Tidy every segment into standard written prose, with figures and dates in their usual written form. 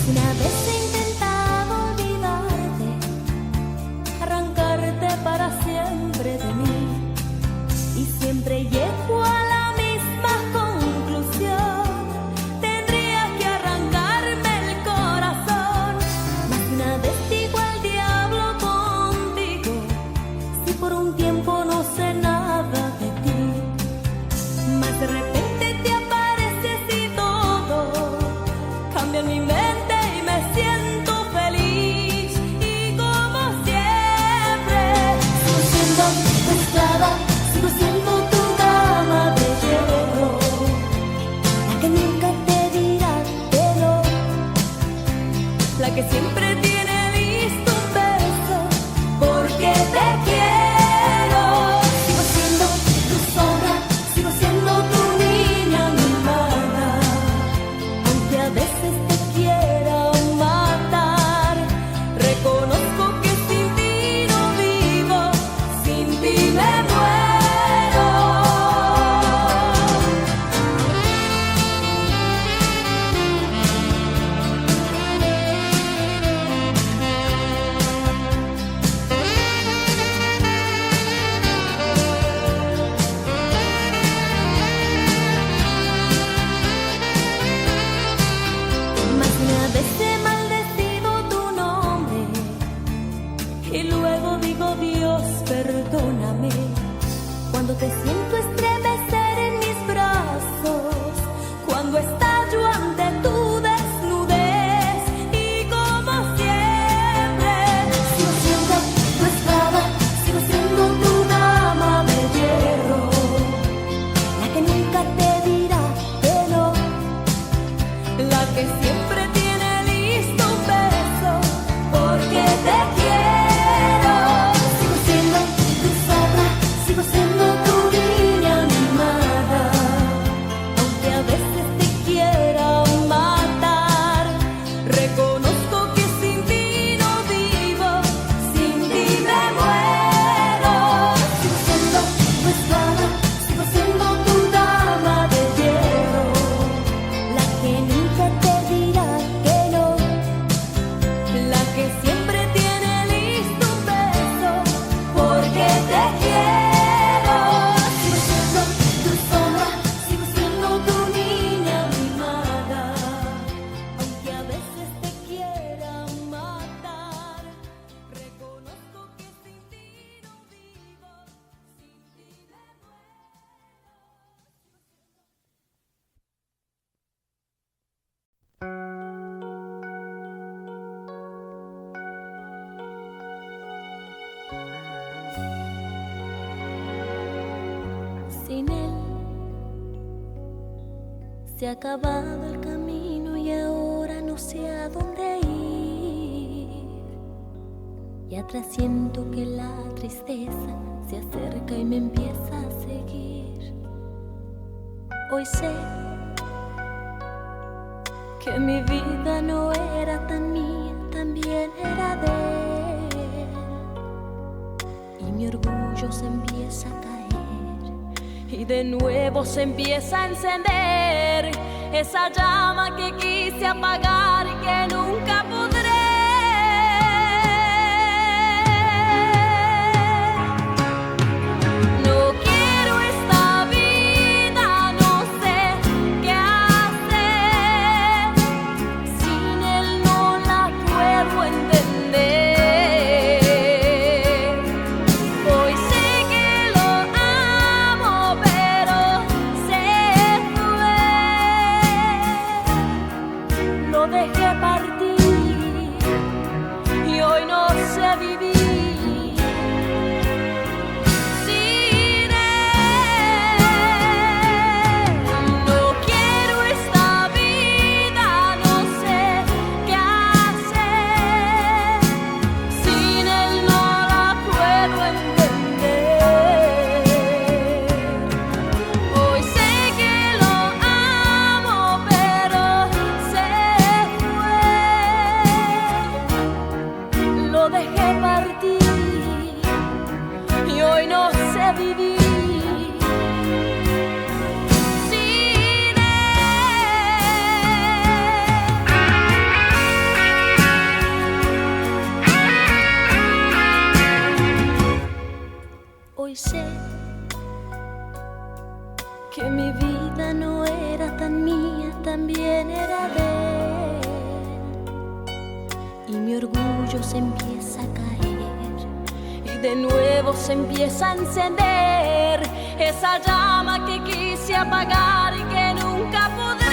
Una vez he intentado olvidarte, arrancarte para siempre de mí, y siempre llego a la misma conclusión: tendrías que arrancarme el corazón. Más de una vez digo al diablo contigo, si por un tiempo no sé nada de ti, más de repente te apareces y todo cambia en mi mente. Sigo siendo tu dama de hierro, la que nunca te dirá que no, la que siempre tiene listo un beso porque te quiero. Sigo siendo tu sombra, sigo siendo tu niña mimada, aunque a veces te quiera matar. Reconozco que sin ti no vivo, sin ti me muero. Más de una vez he maldecido tu nombre y luego digo: Dios, perdóname. Cuando te siento estremecer en mis brazos, cuando estallo ante tu desnudez, y como siempre sigo siendo tu esclava, sigo siendo tu dama de hierro, la que nunca te dirá que no, la que siempre tiene listo un beso porque te quiero. Sigo siendo tu sombra, sigo siendo tu niña mimada, aunque a veces te quiera matar. Reconozco que sin ti no vivo, sin ti me muero. Sigo siendo tu esclava, sigo siendo tu dama de hierro, la que nunca te dirá que no, la que siempre tiene listo un beso porque te quiero. Sigo siendo tu sombra, sigo siendo tu niña mimada, aunque a veces te quiera matar. Reconozco que sin ti no vivo, sin ti me muero. Sin él se ha acabado el camino y ahora no sé a dónde ir. Y atrás siento que la tristeza se acerca y me empieza a seguir. Hoy sé que mi vida no era tan mía, también era de él. Y mi orgullo se empieza a caer y de nuevo se empieza a encender esa llama que quise apagar y que nunca podré. No quiero esta vida, no sé qué hacer. Sin él no la puedo entender. Hoy sé que lo amo, pero se fue. Lo dejé partir y hoy no sé vivir. Sin él no quiero esta vida, no sé qué hacer. Sin él no la puedo entender. Hoy sé que lo amo, pero se fue. mi orgullo se empieza a caer y de nuevo se empieza a encender esa llama que quise apagar y que nunca podré.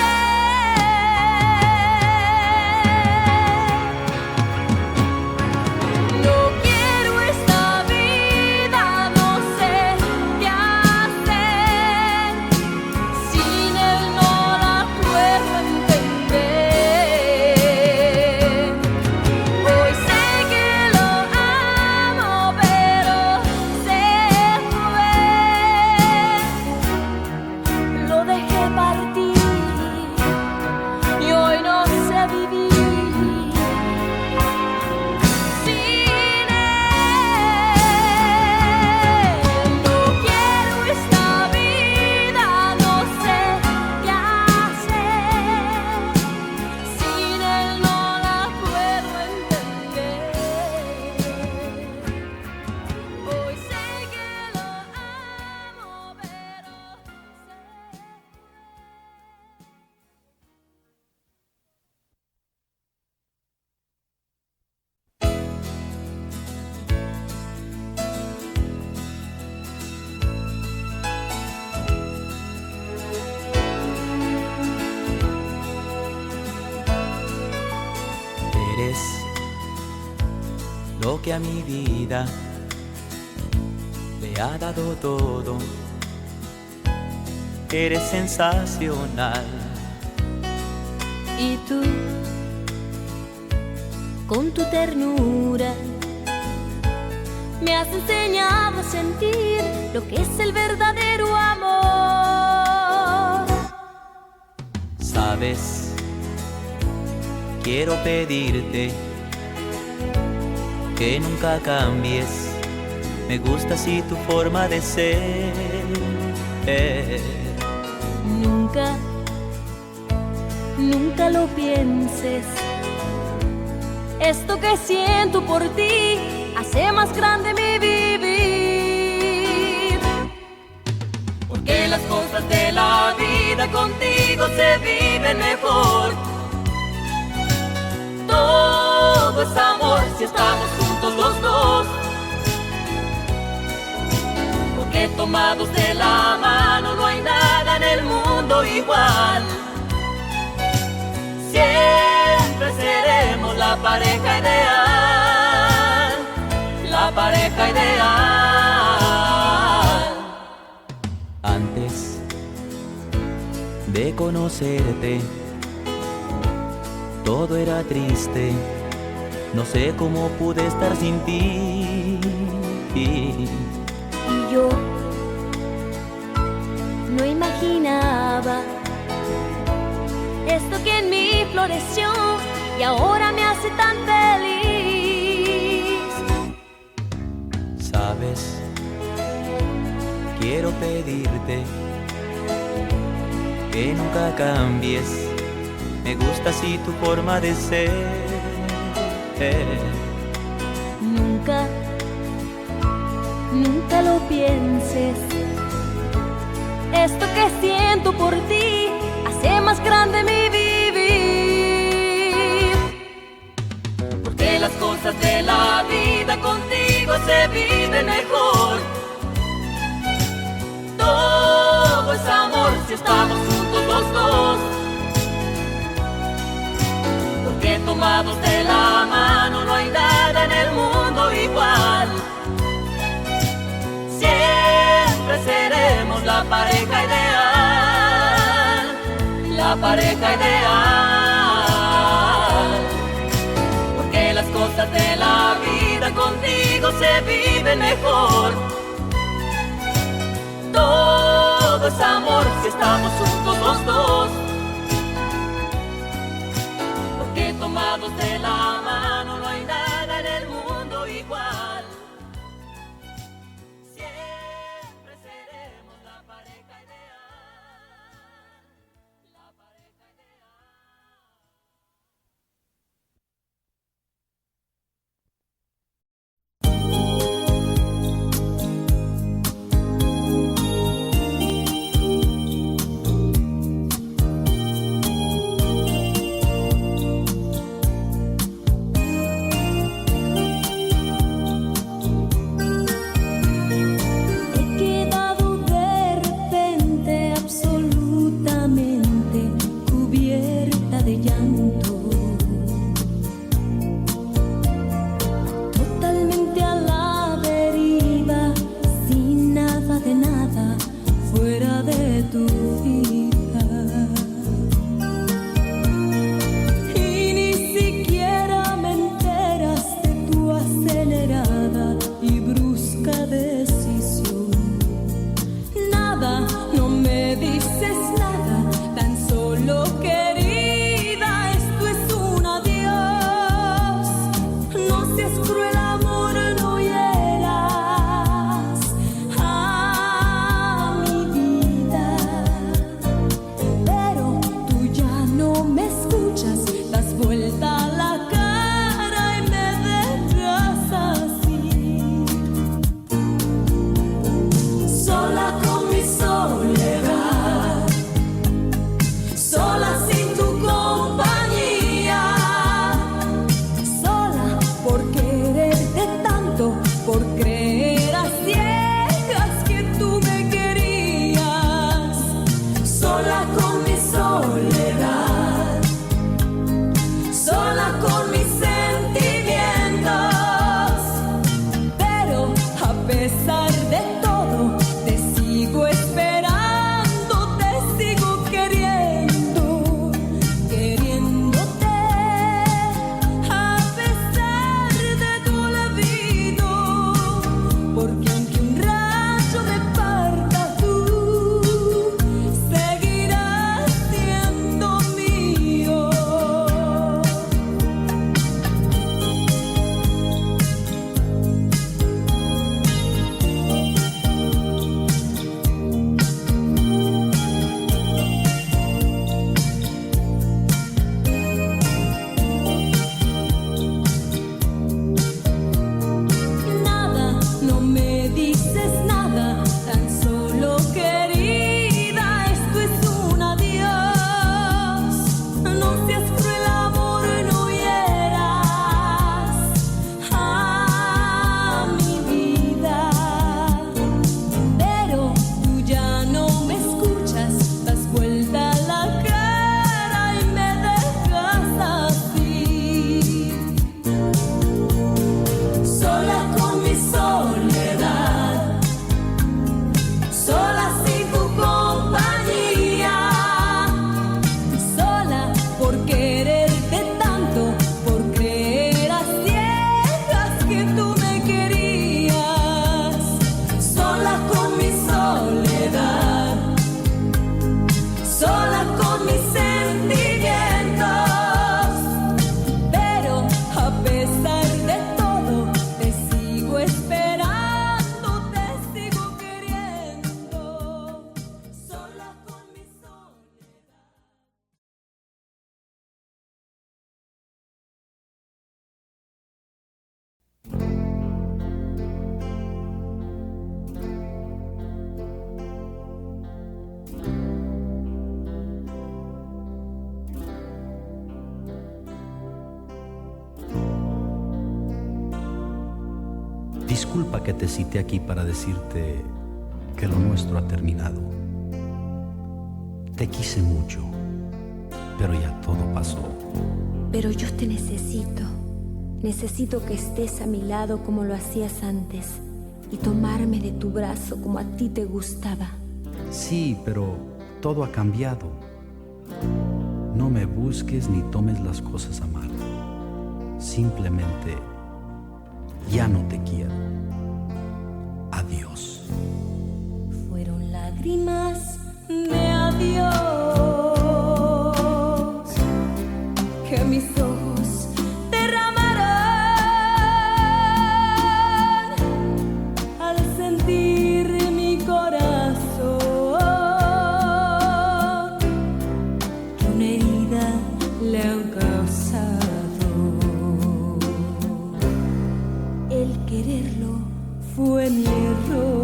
Lo que a mi vida le ha dado todo, eres sensacional. Y tú, con tu ternura, me has enseñado a sentir lo que es el verdadero amor. Sabes, quiero pedirte que nunca cambies, me gusta así tu forma de ser. Nunca, nunca lo pienses, esto que siento por ti hace más grande mi vivir. Porque las cosas de la vida contigo se viven mejor. Todo es amor si estamos juntos los dos. Porque tomados de la mano no hay nada en el mundo igual. Siempre seremos la pareja ideal, la pareja ideal. Antes de conocerte, todo era triste, no sé cómo pude estar sin ti. Y yo no imaginaba esto que en mí floreció y ahora me hace tan feliz. Sabes, quiero pedirte que nunca cambies, me gusta así tu forma de ser. Nunca, nunca lo pienses, esto que siento por ti hace más grande mi vivir. Porque las cosas de la vida contigo se viven mejor. Todo es amor si estamos juntos los dos. Porque tomados de la mano no hay nada en el mundo igual. Siempre seremos la pareja ideal, la pareja ideal. Porque las cosas de la vida contigo se viven mejor. Todo es amor si estamos juntos los dos. Porque tomados de la mano no hay nada en el mundo igual. Siempre seremos la pareja ideal, la pareja ideal. Disculpa que te cité aquí para decirte que lo nuestro ha terminado. Te quise mucho, pero ya todo pasó. Pero yo te necesito. Necesito que estés a mi lado como lo hacías antes y tomarme de tu brazo como a ti te gustaba. Sí, pero todo ha cambiado. No me busques ni tomes las cosas a mal. Simplemente ya no te quiero. Adiós. Fueron lágrimas de adiós que mis ojos derramaron al sentir mi corazón que una herida le han causado. El quererlo fue mi error.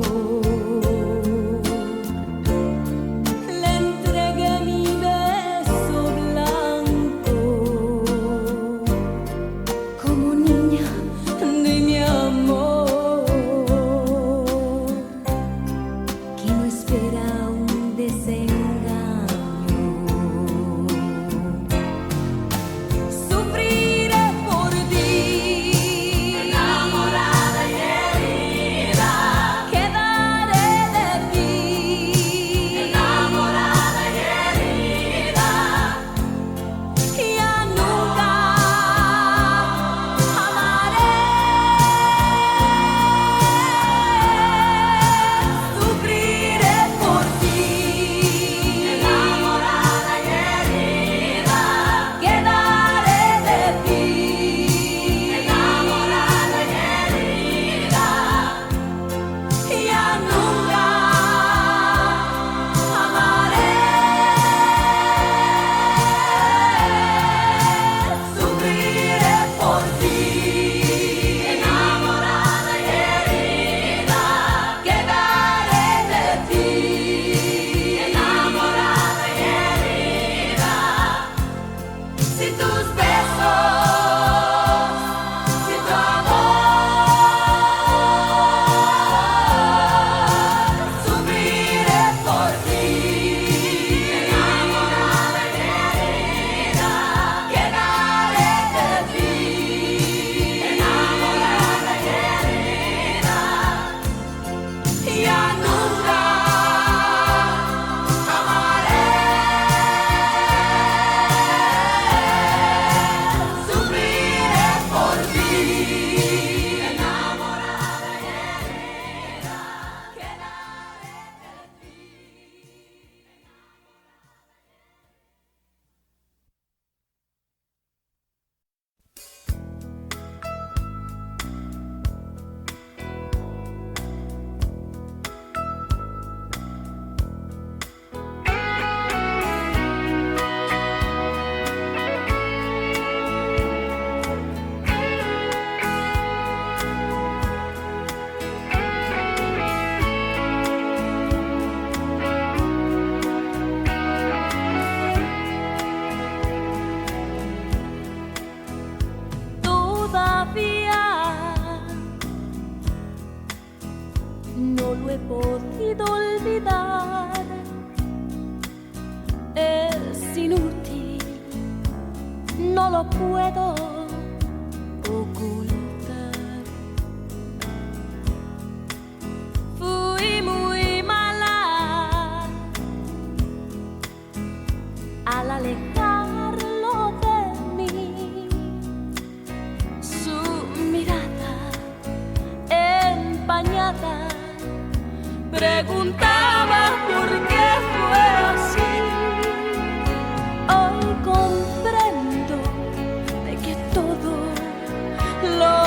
Lo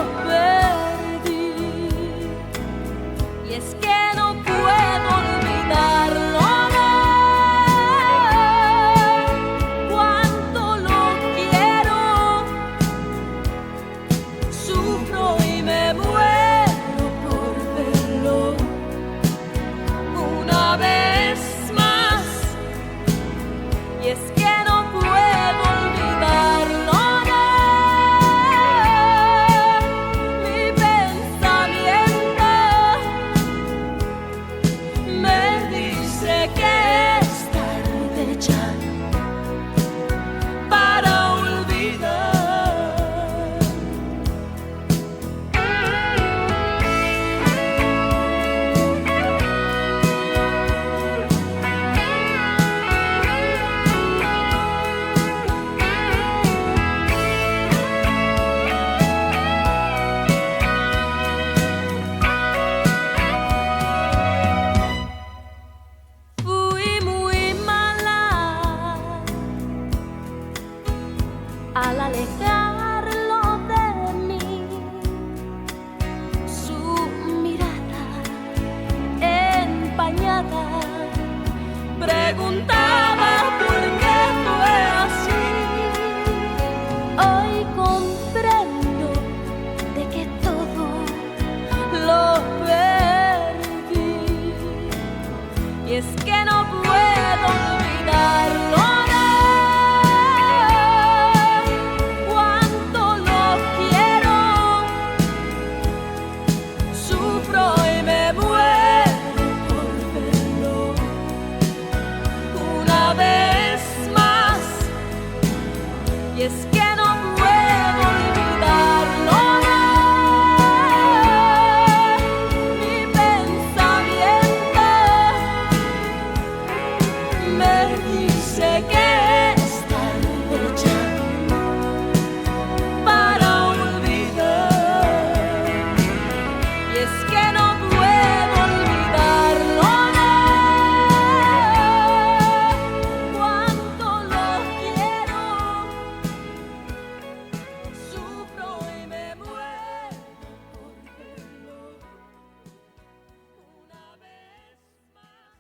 al alejarlo de mí. Su mirada empañada preguntaba por qué fue así. Hoy comprendo de que todo lo perdí, y es que no puedo olvidarlo. Cuánto lo quiero, sufro y me muero por verlo una vez más, y es que no puedo olvidarlo. Mi pensamiento me dice que es tarde ya para olvidar, y es que no puedo olvidarlo. Cuánto lo quiero, sufro y me muero por verlo una vez más.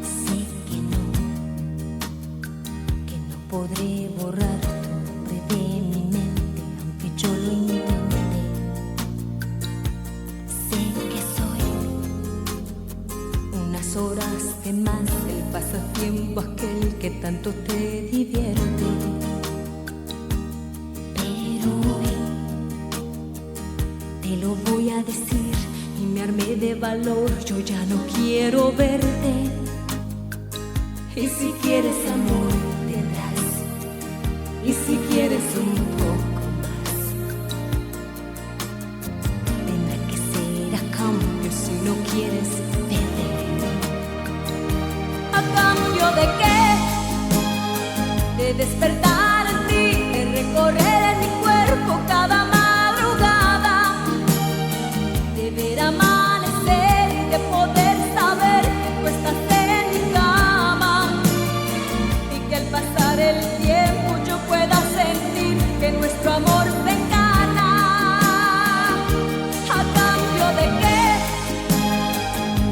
Sé que no podré borrar tu nombre de mi mente, aunque yo lo intente. Sé que soy unas horas de más, el pasatiempo aquel que tanto te divierte. Pero hoy te lo voy a decir y me armé de valor, yo ya no quiero verte. Y si quieres amor tendrás, y si quieres un poco más, tendrá que ser a cambio si no quieres perder. ¿A cambio de qué? De despertar en ti, de recorrer en mi cuerpo cada madrugada, de ver amanecer y de poder saber que tú estás en mi cama, y que al pasar el tiempo yo pueda sentir que nuestro amor se encana. ¿A cambio de qué?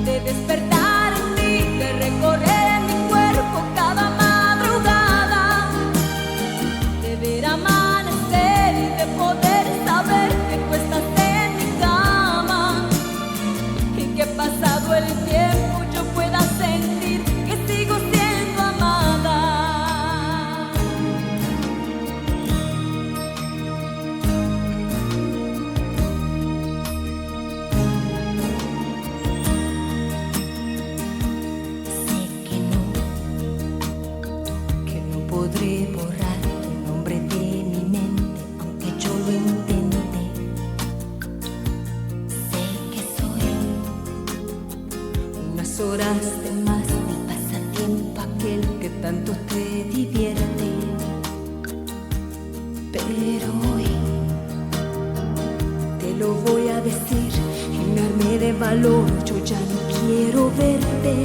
De despertar en ti, de recorrer en mi cuerpo cada madrugada, de ver amanecer y de poder saber que tú estás en mi cama, y que pasado el tiempo yo pueda sentir que sigo siendo amada. Sé que no podré borrar tu nombre de mi mente, aunque yo lo intente. Sé que soy unas horas de más, el pasatiempo aquel que tanto te divierte. Pero hoy te lo voy a decir y me armé de valor, yo ya no quiero verte.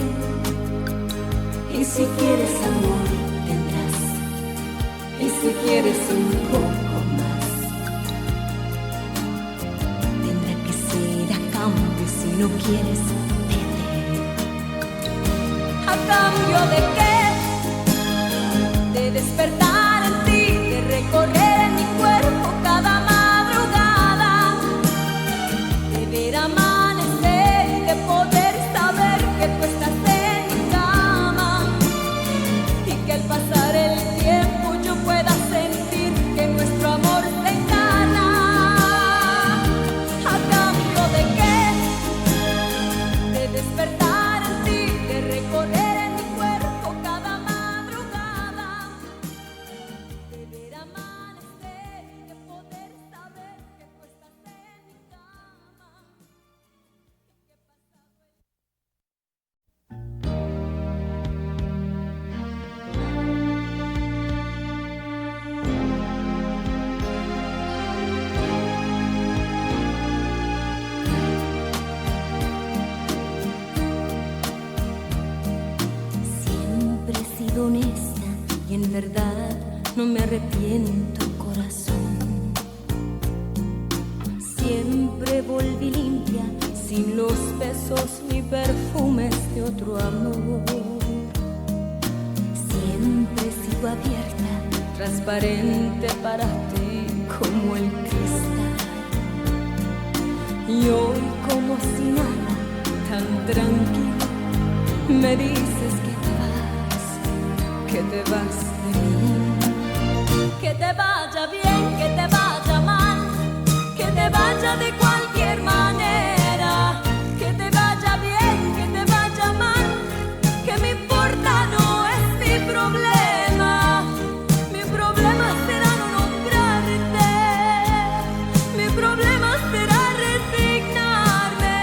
Y si quieres amor tendrás, y si quieres un poco más, tendrá que ser a cambio si no quieres perder. ¿A cambio de qué? De despertar en ti, de recorrer en mi cuerpo cada madrugada, de ver amanecer y de poder saber que tú estás en mi cama, y que al pasar el tiempo yo pueda sentir que nuestro amor se encana. ¿A cambio de qué? De despertar en ti, de recorrer sido honesta y en verdad no me arrepiento, corazón. Siempre volví limpia, sin los besos ni perfumes de otro amor. Siempre sigo abierta, transparente para ti como el cristal. Y hoy como si nada, tan tranquilo, me dices que te vas de mí. Que te vaya bien, que te vaya mal, que te vaya de cualquier manera. Que te vaya bien, que te vaya mal, que me importa no es mi problema. Mi problema será no nombrarte, mi problema será resignarme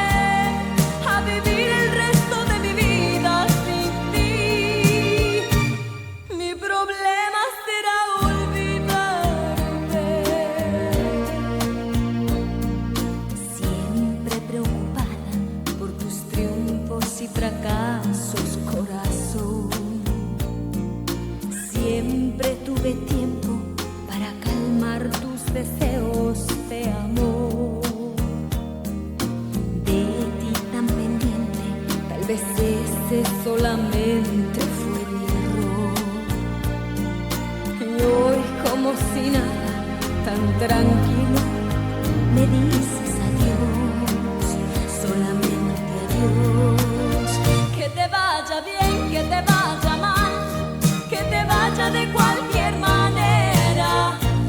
a vivir el resto de mi vida sin ti. Mi problema será olvidarte. Siempre preocupada por tus triunfos y fracasos, corazón. Siempre tuve tiempo para calmar tus deseos de amor. De ti tan pendiente, tal vez ese solamente fue mi error. Y hoy como si nada, tan tranquilo, me dices adiós, solamente adiós. Que te vaya bien, que te vaya mal, que te vaya de cualquier manera.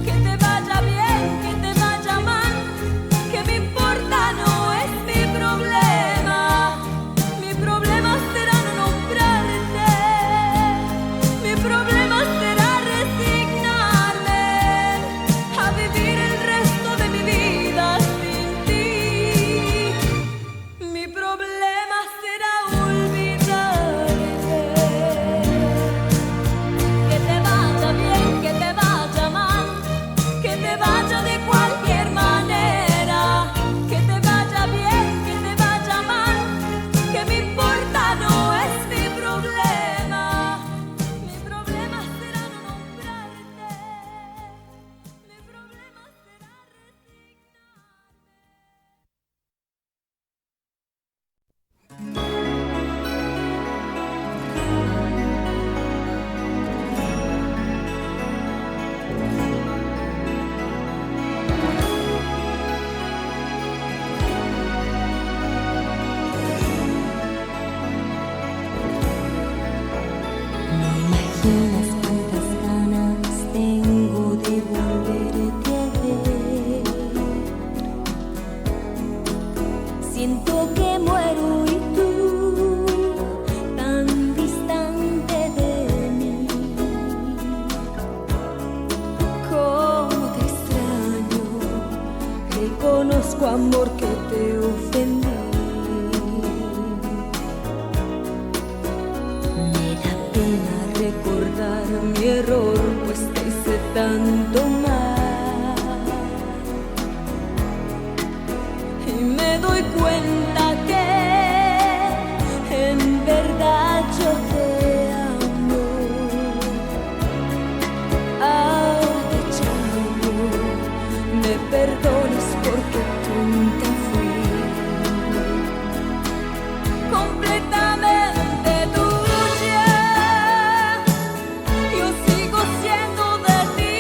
Que te vaya bien, que te vaya mal, que me importa no es mi problema. Mi problema será no nombrarte, mi problema será resignarme a vivir el resto de mi vida sin ti. Mi problema será olvidarte. Que te vaya bien, que te vaya mal, que te vaya de cualquier manera. Que te vaya bien, que te vaya mal, que me importa no es mi problema. Mi problema será no nombrarte, mi problema será resignarme. No imaginas cuántas ganas tengo de volverte a ver. Siento que muero y tú tan distante de mí. Cómo te extraño, reconozco amor que te ofendí. Me da pena recordar mi error, pues te hice tanto mal. Y me doy cuenta que en verdad yo te amo. Ahora te llamo, me perdones porque tonta fui. Completamente tuya, yo sigo siendo de ti.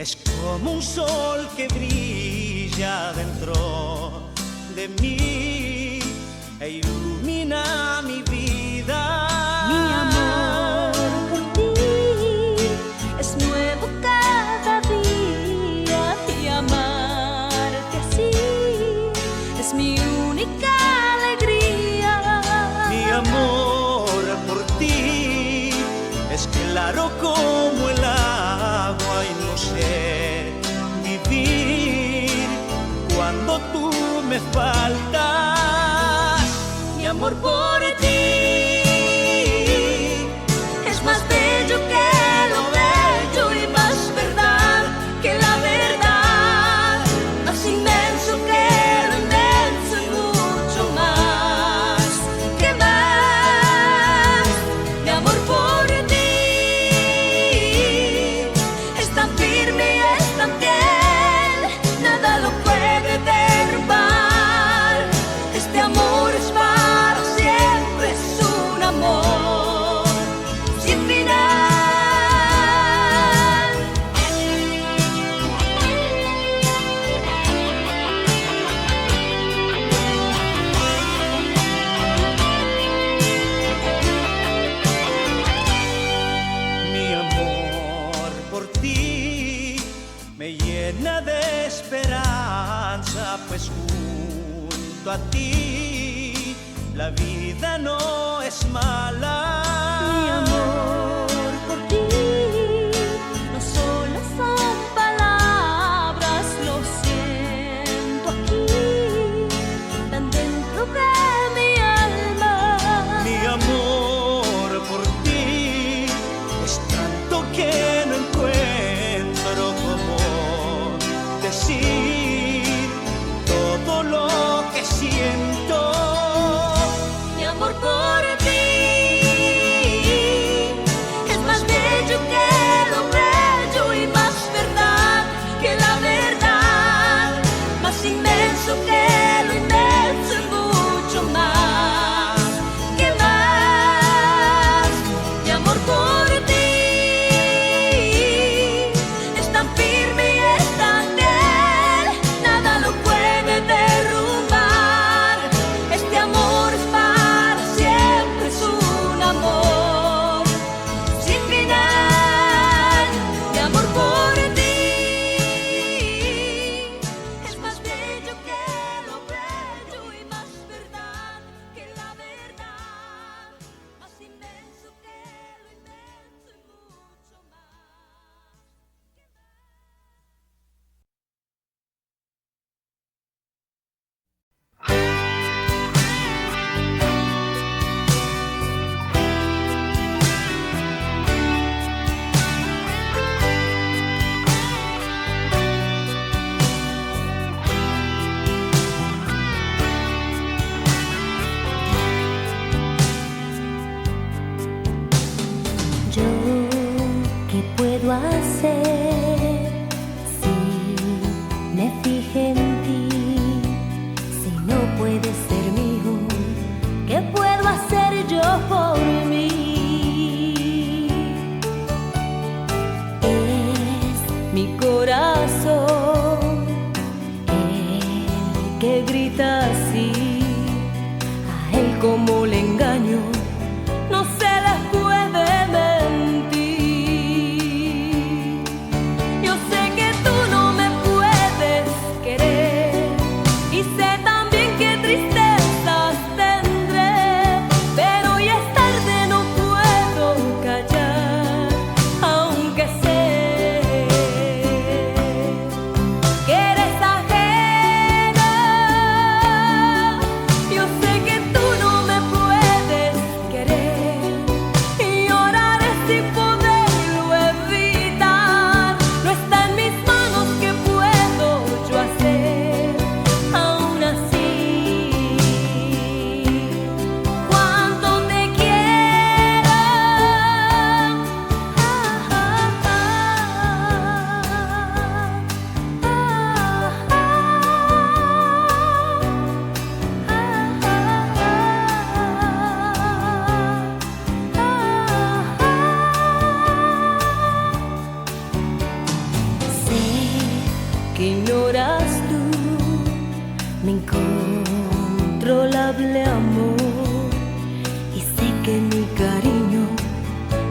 es como un sol que brilla dentro de mí e ilumina mi vida. Mi amor por ti es nuevo cada día y amarte así es mi única alegría. Mi amor por ti es claro como el agua y no sé vivir cuando tú me faltas. Mi amor por ti es más bello que lo bello y más verdad que la verdad, más inmenso que lo inmenso y mucho más que más. Mi amor por ti es tan firme y es tan fiel, nada lo puede derrumbar. Este amor es para siempre, es un amor sin final. Mi amor por ti me llena de esperanza, pues junto a ti la vida no es mala. Mi amor por ti no solo son palabras, lo siento aquí, tan dentro de mi alma. Mi amor por ti es tanto que no encuentro cómo decir todo lo que siento. Mi amor por ti es más bello que lo bello y más verdad que la verdad, más inmenso que lo inmenso y mucho más que más. Mi amor por ti es tan firme y es tan fiel, nada lo puede derrumbar. Este amor es para siempre, es un amor sin final. Mi amor por ti es más bello que lo bello y más verdad que la verdad, más inmenso que lo inmenso y mucho más. Yo, ¿qué puedo hacer si me fijé en ti? Si no puedes ser mío, ¿qué puedo hacer yo por mí? Es mi corazón el que grita así, a él como le engaño, no se le puede mentir. Yo sé que tú no me puedes querer y sé también qué tristezas tendré, pero ya es tarde, no puedo callar, aunque sé que eres ajena. Yo sé que tú no me puedes querer y lloraré sin poderlo evitar. No está en mis manos, ¿qué puedo yo hacer? Aún así, cuánto te quiero. que ignoras tú, mi incontrolable amor, y sé que mi cariño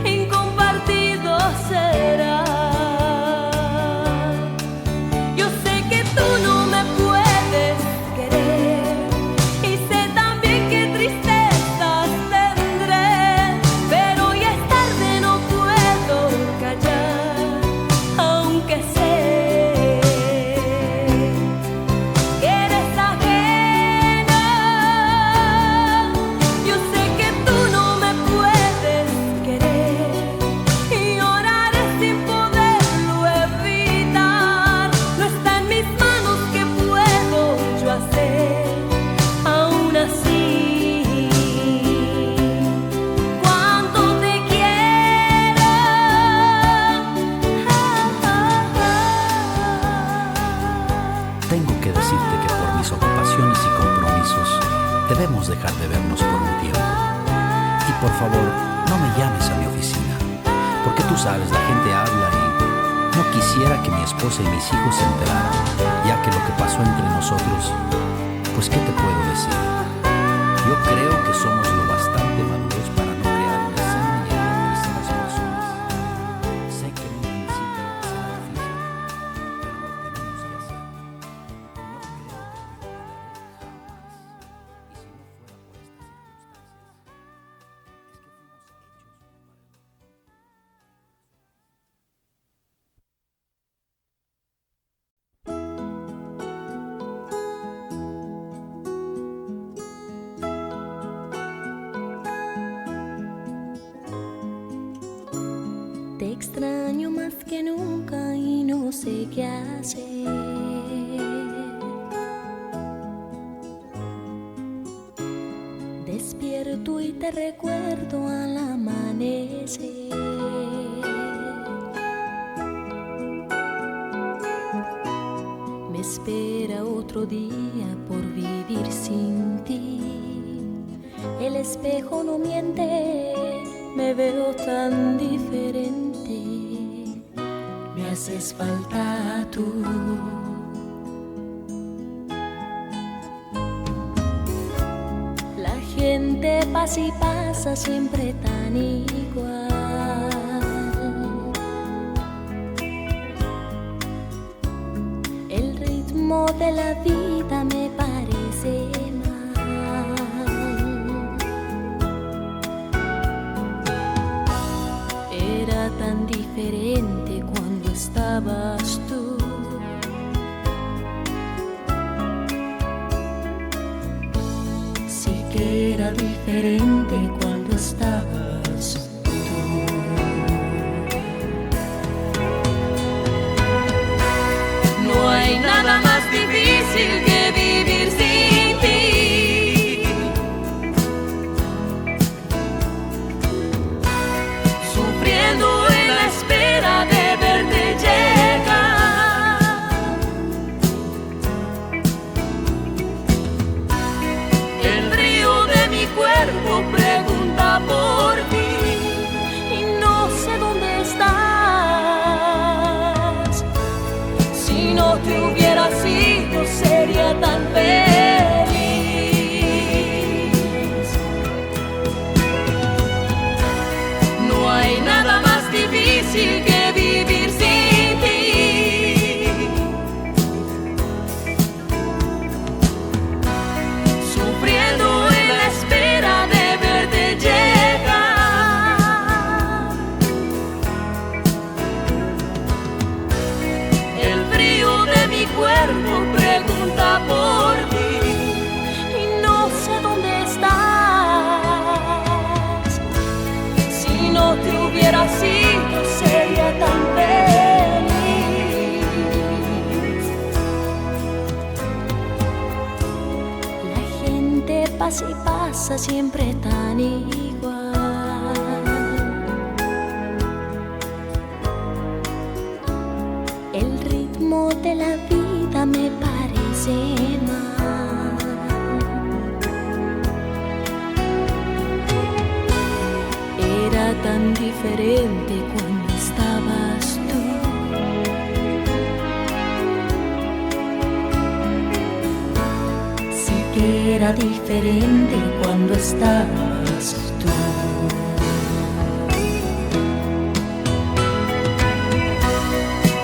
incompartido será. Yo sé que tú no me puedes querer y sé también que tristezas tendré, pero ya es tarde, no puedo callar, aunque sé que eres ajena. Yo sé que tú no me puedes querer y lloraré sin poderlo evitar. No está en mis manos, ¿qué puedo yo hacer? Aún así, cuánto te quiero. Tengo que decirte que por mis ocupaciones y compromisos debemos dejar de vernos por un tiempo. Y por favor, no me llames a mi oficina, porque tú sabes, la gente habla y no quisiera que mi esposa y mis hijos se enteraran, ya que lo que pasó entre nosotros, pues ¿qué te puedo decir? Yo creo que somos lo bastante maduros para no crear una escena y hacer crecer las personas. Sé que en un principio será difícil, pero lo tenemos que hacer. No creo que te olvidaré jamás. Y si no fuera por estas circunstancias, es que fuimos Te extraño más que nunca y no sé qué hacer. Despierto y te recuerdo al amanecer. Me espera otro día por vivir sin ti. El espejo no miente, me veo tan diferente. Me haces falta tú. La gente pasa y pasa siempre tan igual. El ritmo de la vida me parece mal. Era tan diferente cuando estabas tú. Sí que era diferente cuando estabas tú. No hay nada más difícil que vivir sin ti. Sufriendo en la espera de verte llegar. El río de mi cuerpo pregunta por ti Y no sé dónde estás. Si no te hubiera sido sería tan feliz. No hay nada más difícil que vivir sin ti. Sufriendo en la espera de verte llegar. El frío de mi cuerpo pregunta por ti. Y no sé dónde estás. Si no te hubiera sido sería tan feliz. La gente pasa y pasa siempre tan igual. El ritmo de la vida me parece mal. Era tan diferente cuando estabas tú. era diferente cuando estabas tú.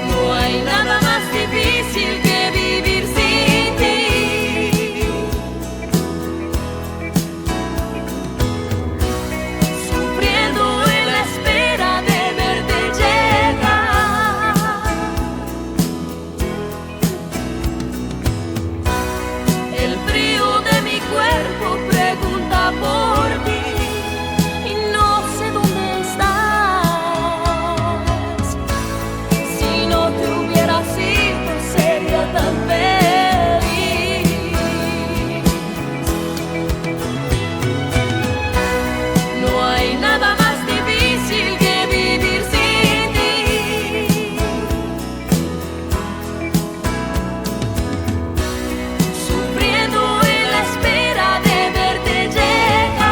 No hay nada más difícil que vivir sin ti. Sufriendo en la espera de verte llegar. El frío de mi cuerpo pregunta por ti y no sé dónde estás. Si no te hubieras ido sería tan feliz. No hay nada más difícil que vivir sin ti. Sufriendo en la espera de verte llegar.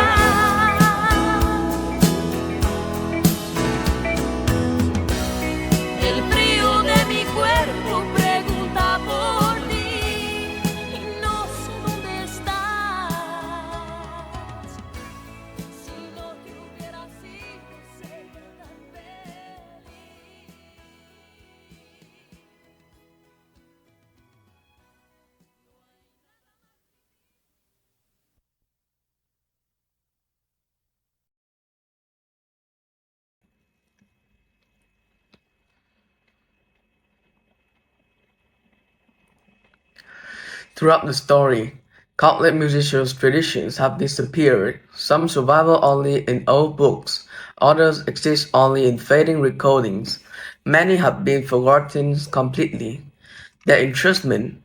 El frío de mi cuerpo pregunta por ti y no sé dónde estás. Si no te hubieras ido sería tan feliz. Throughout the story, countless musicians' traditions have disappeared. Some survive only in old books, others exist only in fading recordings. Many have been forgotten completely. Their instruments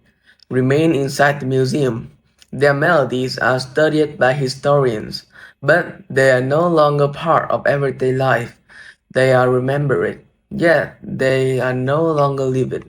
remain inside the museum. Their melodies are studied by historians, but they are no longer part of everyday life. They are remembered, yet they are no longer lived.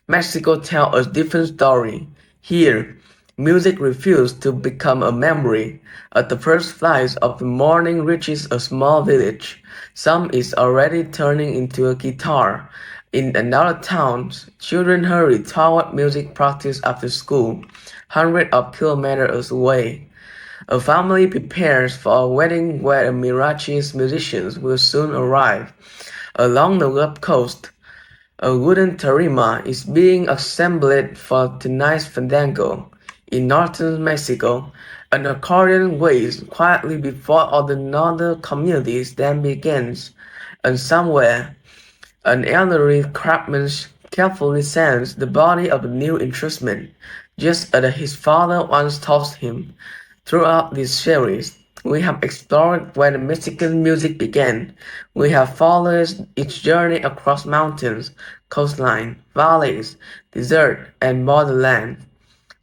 Mexico tells a different story. Here, music refused to become a memory. As the first flight of the morning reaches a small village, some is already turning into a guitar. In another town, children hurry toward music practice after school, hundreds of kilometers away. A family prepares for a wedding where mariachi musicians will soon arrive. Along the Gulf Coast, a wooden tarima is being assembled for tonight's fandango. In northern Mexico, an accordion waits quietly before all the northern communities then begins, and somewhere, an elderly craftsman carefully sends the body of a new instrument, just as his father once taught him. Throughout this series, we have explored where the Mexican music began. We have followed its journey across mountains, coastline, valleys, desert, and borderland.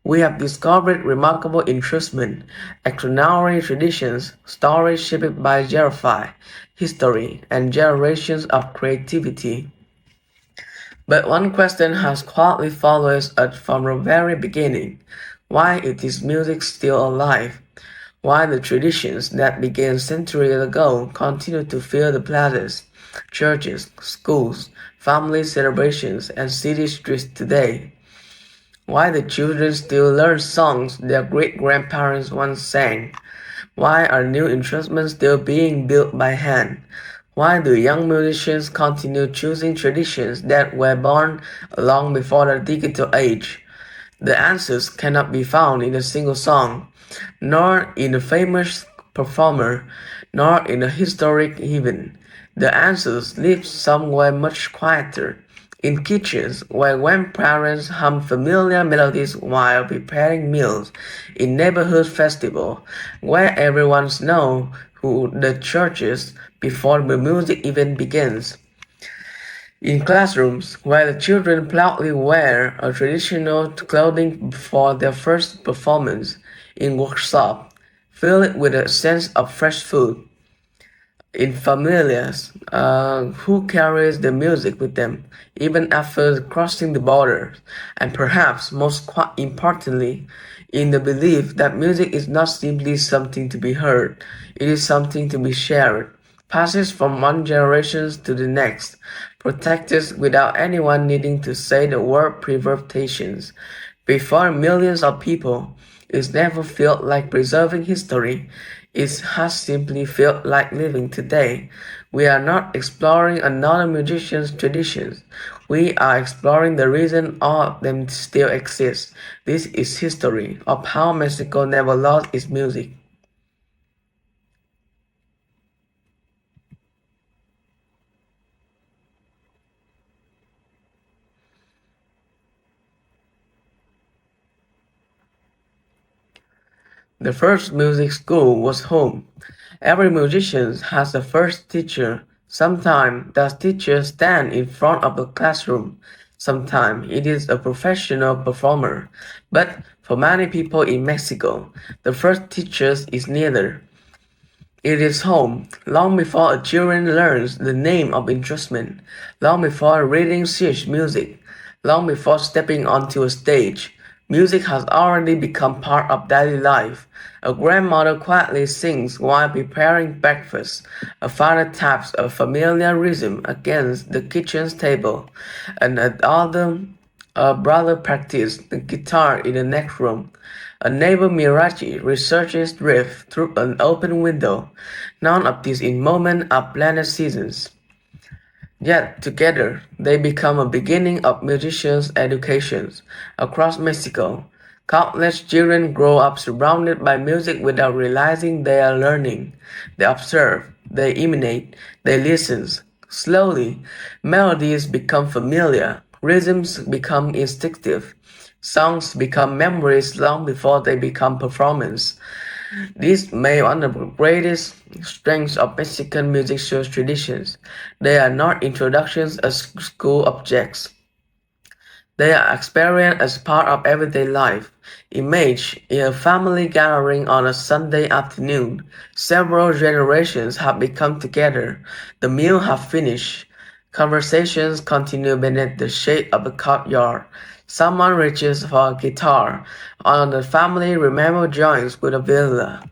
We have discovered remarkable instruments, extraordinary traditions, stories shaped by geography, history, and generations of creativity. But one question has quietly followed us from the very beginning. Why is music still alive? Why the traditions that began centuries ago continue to fill the plazas, churches, schools, family celebrations, and city streets today? Why the children still learn songs their great-grandparents once sang? Why are new instruments still being built by hand? Why do young musicians continue choosing traditions that were born long before the digital age? The answers cannot be found in a single song, nor in a famous performer, nor in a historic event. The answers live somewhere much quieter, in kitchens where grandparents hum familiar melodies while preparing meals, in neighborhood festivals where everyone knows who the church is before the music even begins. In classrooms, where the children proudly wear a traditional clothing for their first performance, in workshops filled with a sense of fresh food, in families who carries the music with them even after crossing the border, and perhaps most importantly, in the belief that music is not simply something to be heard, it is something to be shared, passes from one generation to the next, protected without anyone needing to say the word preservations. Before millions of people, It's never felt like preserving history. It has simply felt like living today. We are not exploring another musician's traditions. We are exploring the reason all of them still exist. This is history of how Mexico never lost its music. The first music school was home. Every musician has a first teacher. Sometimes that teacher stands in front of the classroom. Sometimes it is a professional performer. But for many people in Mexico, the first teacher is neither. It is home, long before a children learns the name of instrument, long before reading sheet music, long before stepping onto a stage. Music has already become part of daily life. A grandmother quietly sings while preparing breakfast. A father taps a familiar rhythm against the kitchen table, and a brother practices the guitar in the next room. A neighbor Mirachi researches drift through an open window. None of these in moment are planned seasons. Yet together they become a beginning of musicians' educations. Across Mexico, countless children grow up surrounded by music without realizing they are learning. They observe, they imitate, they listen. Slowly, melodies become familiar, rhythms become instinctive, songs become memories long before they become performance. This may be one of the greatest strengths of Mexican musical traditions. They are not introductions as school objects. They are experienced as part of everyday life. Imagine in a family gathering on a Sunday afternoon. Several generations have become together. The meal has finished. Conversations continue beneath the shade of the courtyard. Someone reaches for a guitar, and the family remember joins with a viola.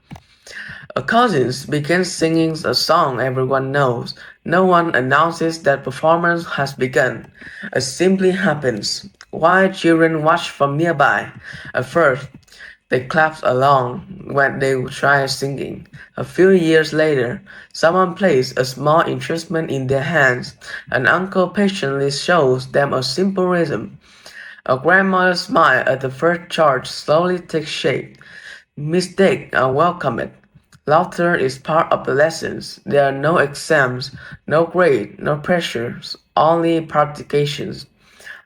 A cousin begins singing a song everyone knows. No one announces that performance has begun. It simply happens. While children watch from nearby, at first they clap along when they try singing. A few years later, someone places a small instrument in their hands. An uncle patiently shows them a simple rhythm. A grandmother's smile at the first charge slowly takes shape. Mistakes are welcomed. Laughter is part of the lessons. There are no exams, no grades, no pressures, only practications.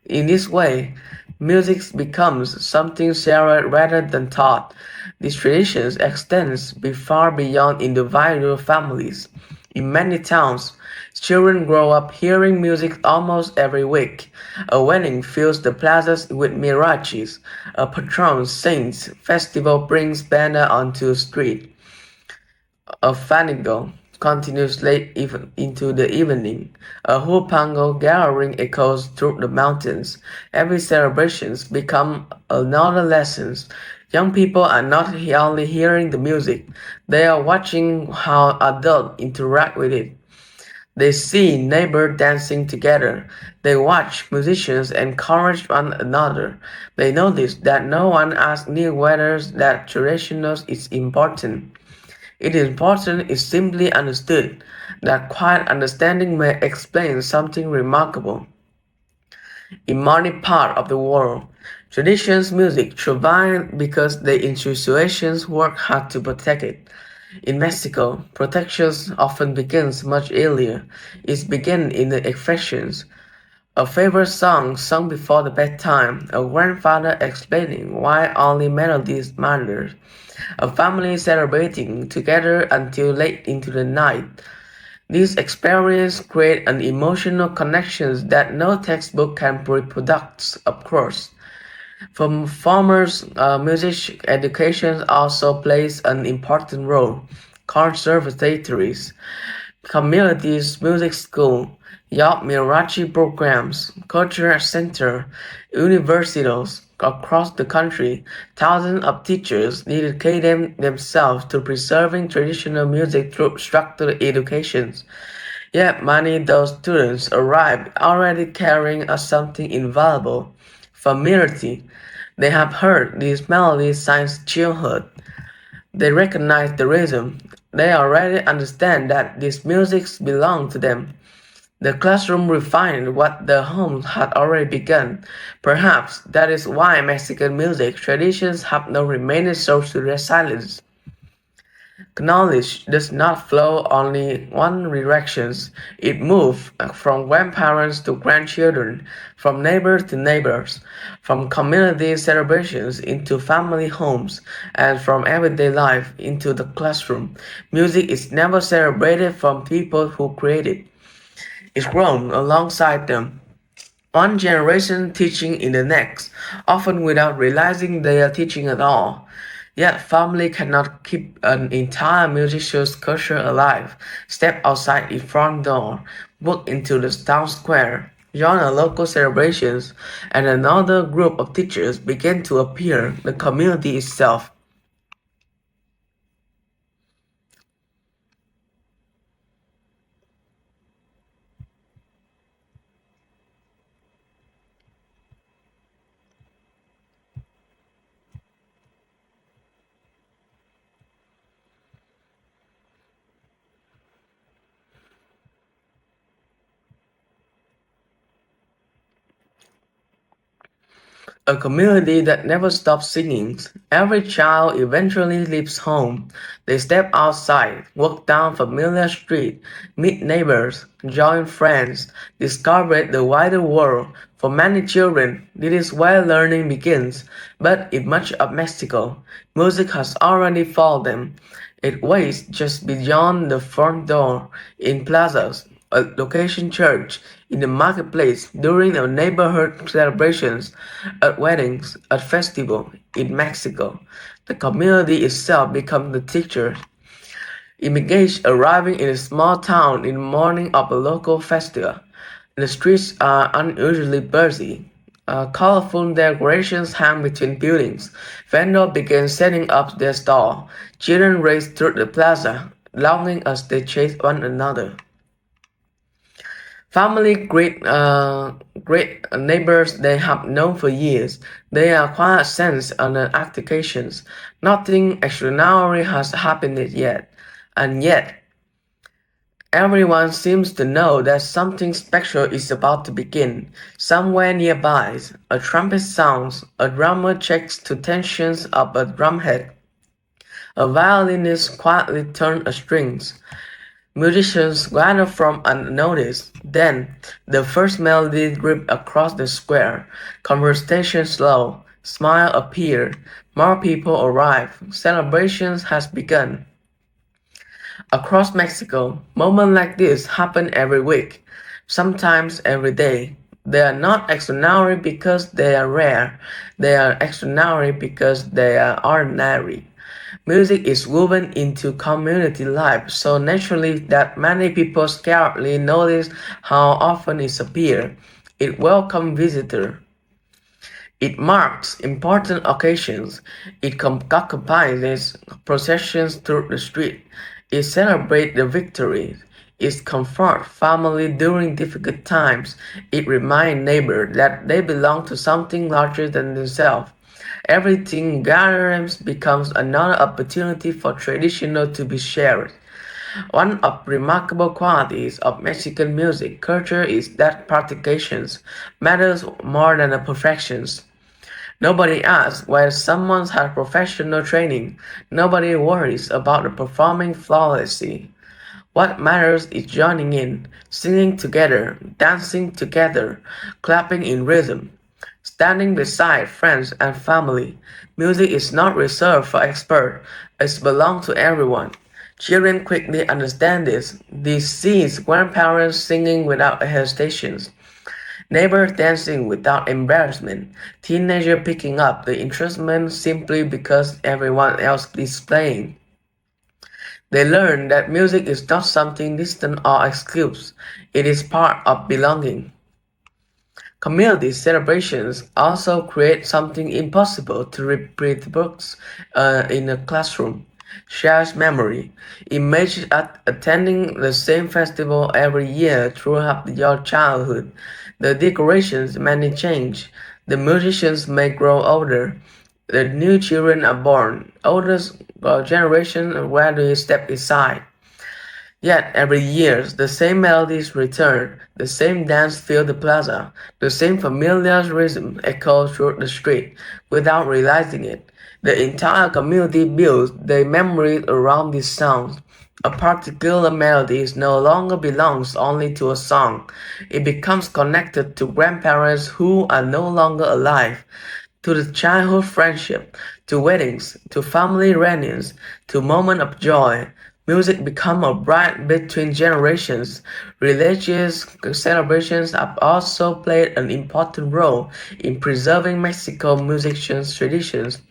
In this way, music becomes something shared rather than taught. This tradition extends far beyond individual families. In many towns, children grow up hearing music almost every week. A wedding fills the plazas with mirachis. A patron sings. Festival brings banner onto the street. A fandango continues late even into the evening. A hupango gathering echoes through the mountains. Every celebration becomes another lesson. Young people are not only hearing the music, they are watching how adults interact with it. They see neighbors dancing together. They watch musicians encourage one another. They notice that no one asks new whether that traditional is important. It is important is simply understood. That quiet understanding may explain something remarkable. In many parts of the world, traditions music survive because the institutions work hard to protect it. In Mexico, protection often begins much earlier. It begins in the affections. A favorite song sung before the bedtime, a grandfather explaining why only melodies matter, a family celebrating together until late into the night. These experiences create an emotional connection that no textbook can reproduce, of course. For performers, music education also plays an important role. Conservatories, communities, music school, youth Mirachi programs, cultural center, universities across the country, thousands of teachers dedicate themselves to preserving traditional music through structured education. Yet many of those students arrive already carrying something invaluable, familiarity. They have heard these melodies since childhood. They recognize the rhythm. They already understand that these musics belong to them. The classroom refined what the home had already begun. Perhaps that is why Mexican music traditions have not remained source to their silence. Knowledge does not flow only one direction. It moves from grandparents to grandchildren, from neighbors to neighbors, from community celebrations into family homes, and from everyday life into the classroom. Music is never celebrated from people who create it. It's grown alongside them. One generation teaching in the next, often without realizing they are teaching at all. Yet family cannot keep an entire musician's culture alive. Step outside its front door, walk into the town square, join a local celebrations, and another group of teachers begin to appear, the community itself. A community that never stops singing. Every child eventually leaves home. They step outside, walk down familiar street, meet neighbors, join friends, discover the wider world. For many children, this is where learning begins. But in much of Mexico, music has already followed them. It waits just beyond the front door, in plazas, a location church, in the marketplace, during the neighborhood celebrations, at weddings, at festivals in Mexico. The community itself becomes the teacher. Immigrants arriving in a small town in the morning of a local festival. The streets are unusually busy. Colorful decorations hang between buildings. Vendors begin setting up their stall. Children race through the plaza, longing as they chase one another. Family great neighbors they have known for years. They are quiet sense and applications. Nothing extraordinary has happened yet. And yet, everyone seems to know that something special is about to begin. Somewhere nearby, a trumpet sounds, a drummer checks to tensions of a drumhead. A violinist quietly turns a strings. Musicians gather from unnoticed. Then, the first melody drips across the square. Conversation slow. Smile appear. More people arrive. Celebrations has begun. Across Mexico, moments like this happen every week, sometimes every day. They are not extraordinary because they are rare. They are extraordinary because they are ordinary. Music is woven into community life so naturally that many people scarcely notice how often it appears. It welcomes visitors. It marks important occasions. It accompanies processions through the street. It celebrates the victories. It comforts family during difficult times. It reminds neighbors that they belong to something larger than themselves. Everything gathers becomes another opportunity for traditional to be shared. One of the remarkable qualities of Mexican music culture is that practications matters more than the perfections. Nobody asks whether someone has professional training. Nobody worries about the performing flawlessly. What matters is joining in, singing together, dancing together, clapping in rhythm, standing beside friends and family. Music is not reserved for experts, it belongs to everyone. Children quickly understand this. They see grandparents singing without hesitation. Neighbors dancing without embarrassment, teenagers picking up the instrument simply because everyone else is playing. They learn that music is not something distant or exclusive, it is part of belonging. Community celebrations also create something impossible to repeat books in a classroom. Shared memory. Imagine attending the same festival every year throughout your childhood. The decorations may change, The musicians may grow older, the new children are born, older generations gradually step aside. Yet every year the same melodies return, the same dance fill the plaza, the same familiar rhythm echoes through the street without realizing it. The entire community builds their memories around these sounds. A particular melody no longer belongs only to a song. It becomes connected to grandparents who are no longer alive, to the childhood friendship, to weddings, to family reunions, to moments of joy. Music become a bridge between generations. Religious celebrations have also played an important role in preserving Mexico musicians' traditions.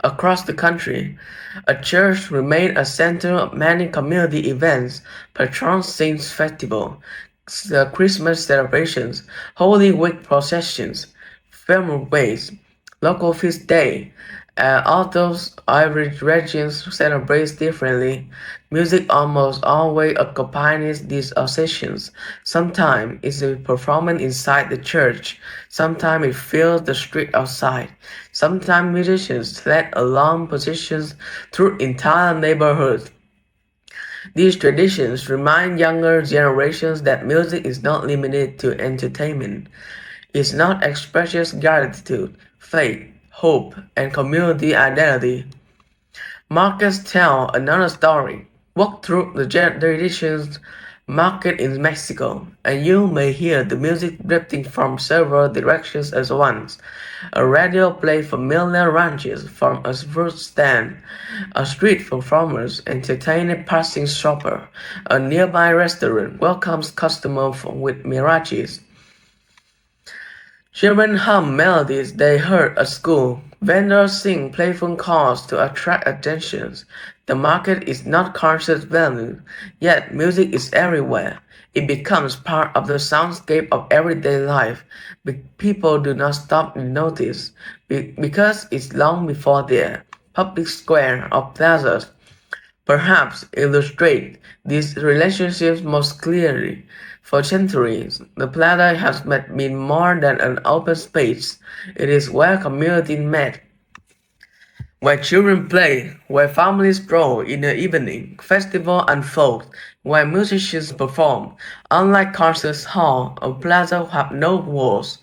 Across the country, a church remained a center of many community events, patron saints festival, Christmas celebrations, Holy Week processions, film ways, local feast day. Although every region celebrates differently, music almost always accompanies these occasions. Sometimes it's a performance inside the church, sometimes it fills the street outside, sometimes musicians lead along positions through entire neighborhoods. These traditions remind younger generations that music is not limited to entertainment. It not expresses gratitude, faith, hope, and community identity. Markets tell another story. Walk through the traditions market in Mexico, and you may hear the music drifting from several directions at once. A radio plays familiar ranches from a fruit stand. A street performers entertain a passing shopper. A nearby restaurant welcomes customers with mirachis. Children hum melodies they heard at school. Vendors sing playful calls to attract attention. The market is not conscious value, yet music is everywhere. It becomes part of the soundscape of everyday life. People do not stop to notice because it's long before there. Public square or plazas perhaps illustrate these relationships most clearly. For centuries, the plaza has been more than an open space. It is where communities met, where children play, where families stroll in the evening, festivals unfold, where musicians perform. Unlike concert hall, a plaza have no walls,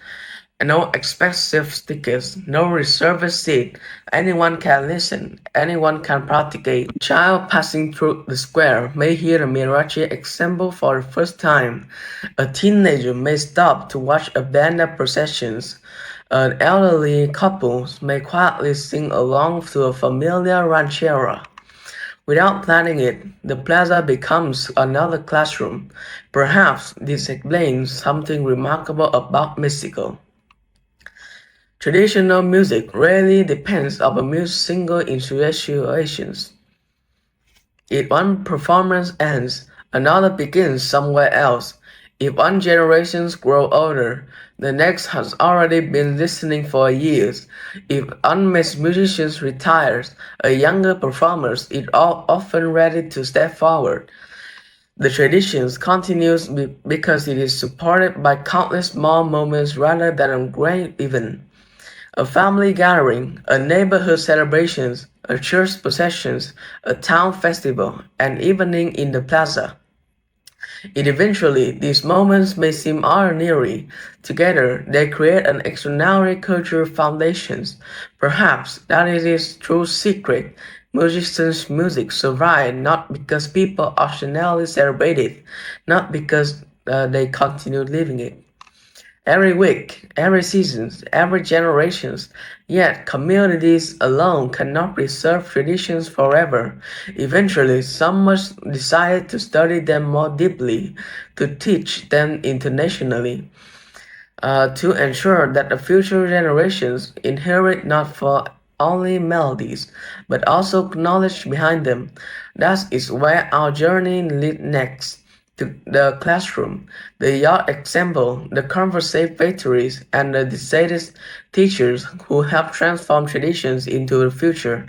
no expensive stickers, no reserved seat. Anyone can listen, anyone can participate. A child passing through the square may hear a mariachi ensemble for the first time. A teenager may stop to watch a band of processions. An elderly couple may quietly sing along to a familiar ranchera. Without planning it, the plaza becomes another classroom. Perhaps this explains something remarkable about Mexico. Traditional music rarely depends on a single institution. If one performance ends, another begins somewhere else. If one generation grows older, the next has already been listening for years. If one musician retires, a younger performer is often ready to step forward. The tradition continues because it is supported by countless small moments rather than a great event. A family gathering, a neighborhood celebration, a church procession, a town festival, an evening in the plaza. Eventually, these moments may seem ordinary. Together, they create an extraordinary cultural foundation. Perhaps that is its true secret. Musicians' music survives not because people occasionally celebrate it, not because they continue living it. Every week, every season, every generation, yet communities alone cannot preserve traditions forever. Eventually, some must decide to study them more deeply, to teach them internationally, to ensure that the future generations inherit not for only melodies, but also knowledge behind them. That is where our journey leads next. To the classroom, the yard example, the conversation factories, and the decided teachers who help transform traditions into the future.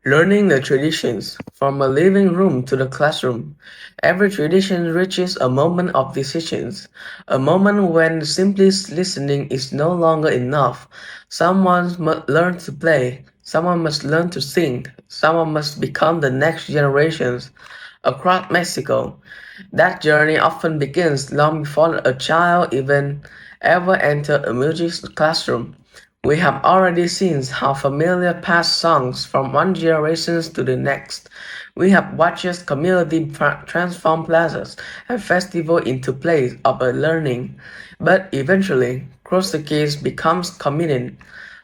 Learning the traditions from a living room to the classroom. Every tradition reaches a moment of decisions, a moment when simply listening is no longer enough. Someone must learn to play, someone must learn to sing, someone must become the next generations. Across Mexico, that journey often begins long before a child even ever enters a music classroom. We have already seen how familiar past songs from one generation to the next. We have watched community transform plazas and festivals into place of a learning. But eventually, cross the gates becomes committed.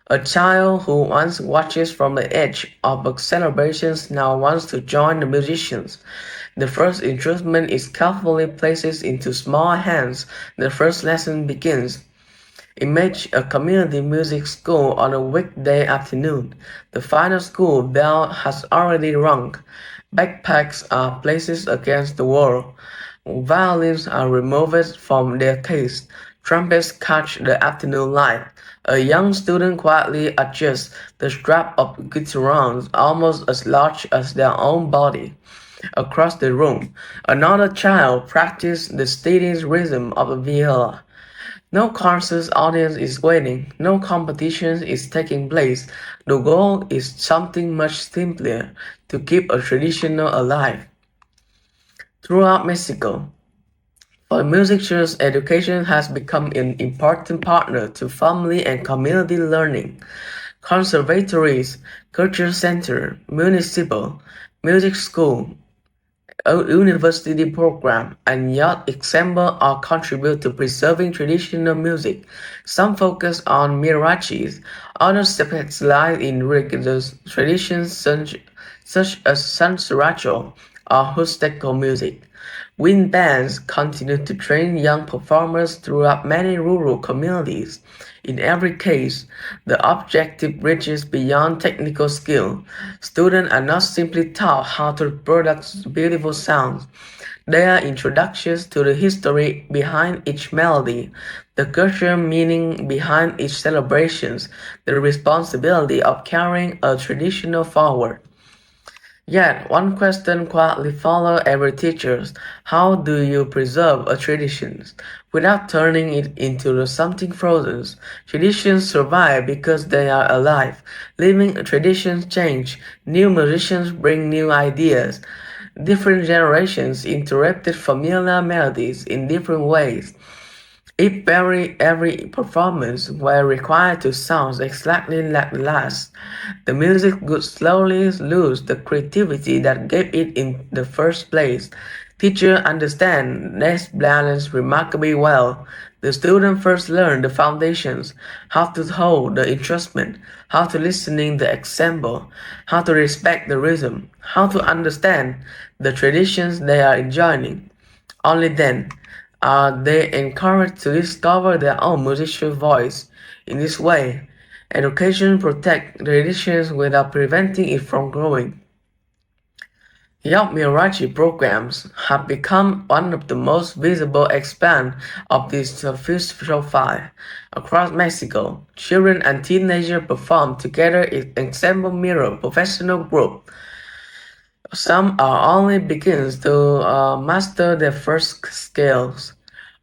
A child who once watches from the edge of a celebration now wants to join the musicians. The first instrument is carefully placed into small hands. The first lesson begins. Imagine a community music school on a weekday afternoon. The final school bell has already rung. Backpacks are placed against the wall. Violins are removed from their case. Trumpets catch the afternoon light. A young student quietly adjusts the strap of guitarons almost as large as their own body. Across the room, another child practices the steady rhythm of a viola. No concert audience is waiting, no competition is taking place. The goal is something much simpler, to keep a tradition alive. Throughout Mexico, for musicians, education has become an important partner to family and community learning. Conservatories, culture center, municipal, music school, a university program, and youth ensemble all contribute to preserving traditional music. Some focus on mirachis, others specialize in religious traditions such as Sansaracho or Huasteco music. Wind bands continue to train young performers throughout many rural communities. In every case, the objective reaches beyond technical skill. Students are not simply taught how to produce beautiful sounds. They are introduced to the history behind each melody, the cultural meaning behind each celebration, the responsibility of carrying a tradition forward. Yet, one question quietly follows every teacher: how do you preserve a tradition without turning it into something frozen? Traditions survive because they are alive. Living traditions change. New musicians bring new ideas. Different generations interpreted familiar melodies in different ways. If every performance were required to sound exactly like the last, the music would slowly lose the creativity that gave it in the first place. Teachers understand this balance remarkably well. The student first learn the foundations, how to hold the instrument, how to listen in the ensemble, how to respect the rhythm, how to understand the traditions they are enjoying. Only then are they encouraged to discover their own musical voice. In this way, education protects traditions without preventing it from growing. Youth Mirachi programs have become one of the most visible expanse of this philosophy. Across Mexico, children and teenagers perform together in ensemble mirror professional group. Some are only begins to master their first scales.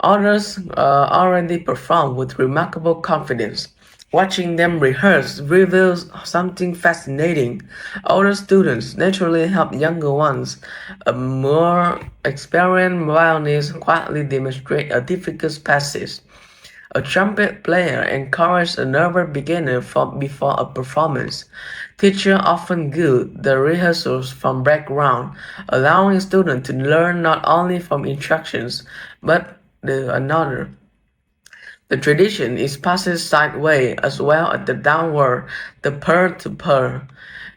Others already perform with remarkable confidence. Watching them rehearse reveals something fascinating. Older students naturally help younger ones. A more experienced violinist quietly demonstrate a difficult passage. A trumpet player encourages a nervous beginner before a performance. Teachers often guide the rehearsals from background, allowing students to learn not only from instructions but the another. The tradition is passed sideways as well as the downward, the pearl to pearl.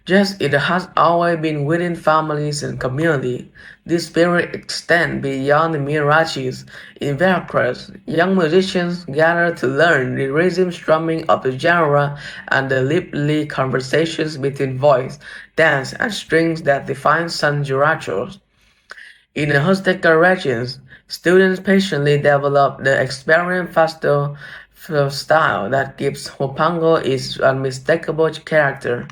Just it has always been within families and community. This spirit extends beyond the mirachis. In Veracruz, young musicians gather to learn the rhythm strumming of the genre and the lively conversations between voice, dance, and strings that define San Gerachos. In the Huasteca regions, students patiently develop the experience faster style that gives Huapango its unmistakable character.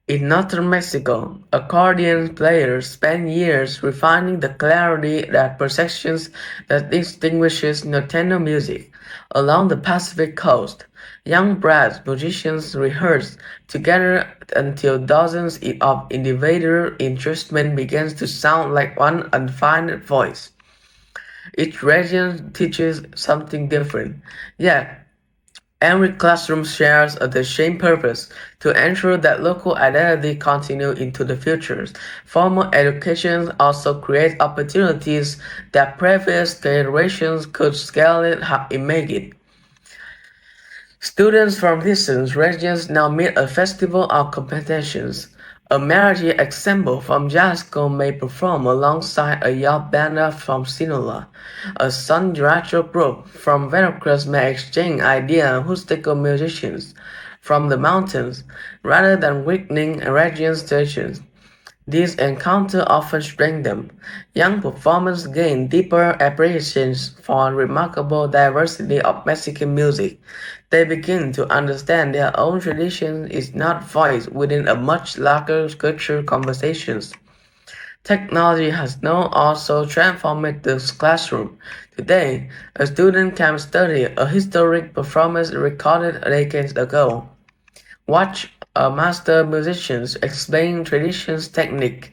In northern Mexico, accordion players spend years refining the clarity that perceptions that distinguishes Norteño music. Along the Pacific coast, young brass musicians rehearse together until dozens of individual instruments begin to sound like one undefined voice. Each region teaches something different, yet every classroom shares the same purpose: to ensure that local identity continues into the future. Formal education also creates opportunities that previous generations could scarcely have imagined. Students from distant regions now meet at festival or competitions. A marriage ensemble from Jalisco may perform alongside a yacht band from Sinaloa. A San Giracho group from Veracruz may exchange ideas and acoustical musicians from the mountains, rather than weakening region stations. These encounters often strengthen young performers gain deeper appreciation for the remarkable diversity of Mexican music. They begin to understand their own tradition is not voiced within a much larger cultural conversations. Technology has now also transformed the classroom. Today, a student can study a historic performance recorded decades ago. Watch a master musician explain traditions technique.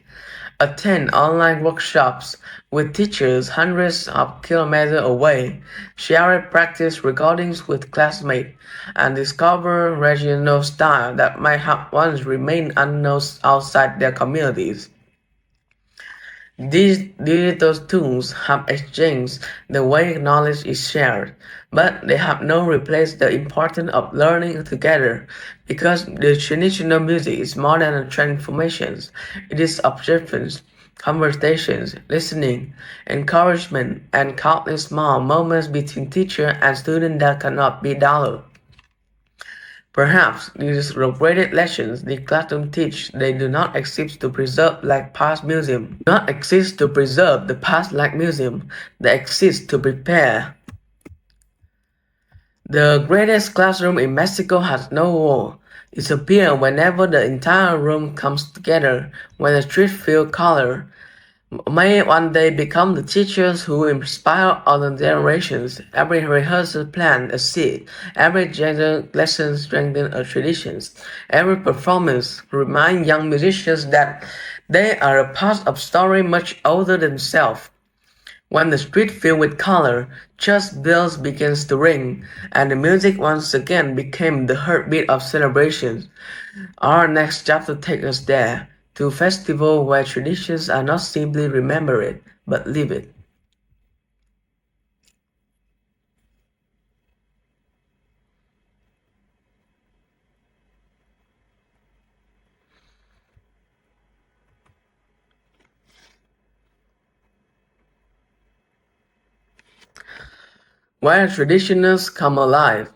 Attend online workshops with teachers hundreds of kilometers away. Share practice recordings with classmates and discover regional style that might have once remained unknown outside their communities. These digital tools have changed the way knowledge is shared, but they have not replaced the importance of learning together, because the traditional music is more than a transformation. It is observance, conversations, listening, encouragement, and countless small moments between teacher and student that cannot be downloaded. Perhaps these greatest lessons the classroom teach they do not exist to preserve like past museum. Do not exist to preserve the past like museum. They exist to prepare. The greatest classroom in Mexico has no wall. It appears whenever the entire room comes together, when the street feel color, may one day become the teachers who inspire other generations. Every rehearsal plant a seed, every gender lesson strengthens a tradition. Every performance reminds young musicians that they are a part of story much older than themselves. When the street filled with color, church bells begins to ring, and the music once again became the heartbeat of celebrations. Our next chapter takes us there, to a festival where traditions are not simply remembered, but lived. Where traditions come alive.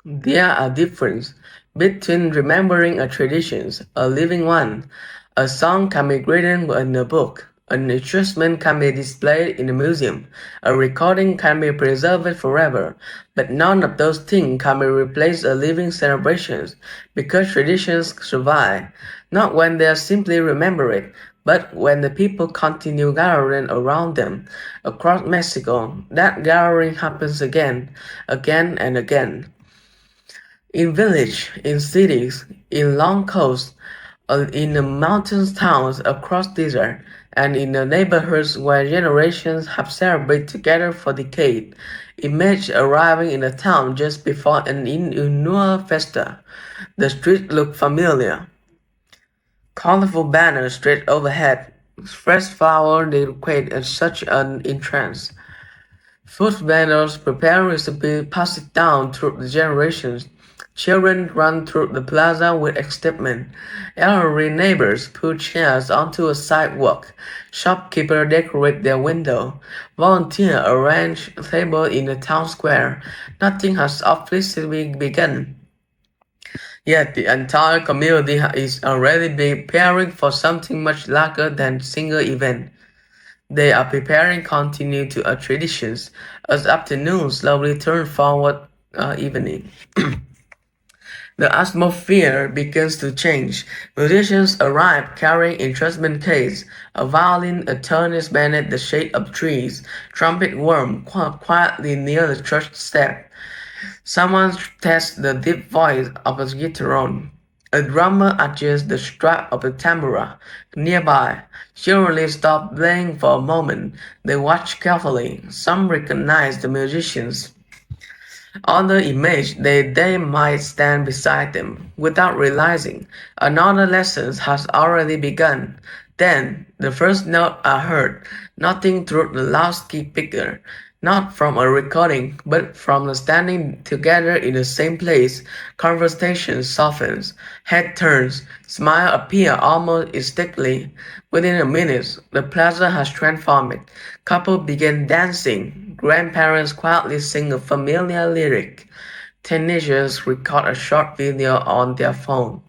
There are differences between remembering a tradition, a living one. A song can be written in a book, an instrument can be displayed in a museum, a recording can be preserved forever, but none of those things can be replaced as living celebrations, because traditions survive, not when they are simply remembered, but when the people continue gathering around them. Across Mexico, that gathering happens again, again and again. In villages, in cities, in long coasts, in the mountain towns across desert, and in the neighborhoods where generations have celebrated together for decades. Imagine arriving in a town just before an annual festa. The streets look familiar. Colorful banners stretch overhead. Fresh flowers decorate such an entrance. Food vendors prepare recipes passed down through the generations. Children run through the plaza with excitement. Elderly neighbors put chairs onto a sidewalk. Shopkeepers decorate their window. Volunteers arrange tables in the town square. Nothing has officially begun. Yet the entire community is already preparing for something much larger than a single event. They are preparing continue to traditions as afternoon slowly turn forward evening. The atmosphere begins to change. Musicians arrive carrying instrument case, a violin attorneys beneath the shade of trees, trumpet warm quietly near the church step. Someone tests the deep voice of a guitar. A drummer adjusts the strap of a tambura. Nearby, surely stop playing for a moment. They watch carefully. Some recognize the musicians. Others imagine that they might stand beside them. Without realizing, another lesson has already begun. Then, the first note are heard, nothing through the loudspeaker, not from a recording, but from the standing together in the same place. Conversation softens, head turns, smile appear almost instantly. Within a minute, the plaza has transformed. Couple begin dancing. Grandparents quietly sing a familiar lyric. Teenagers record a short video on their phone.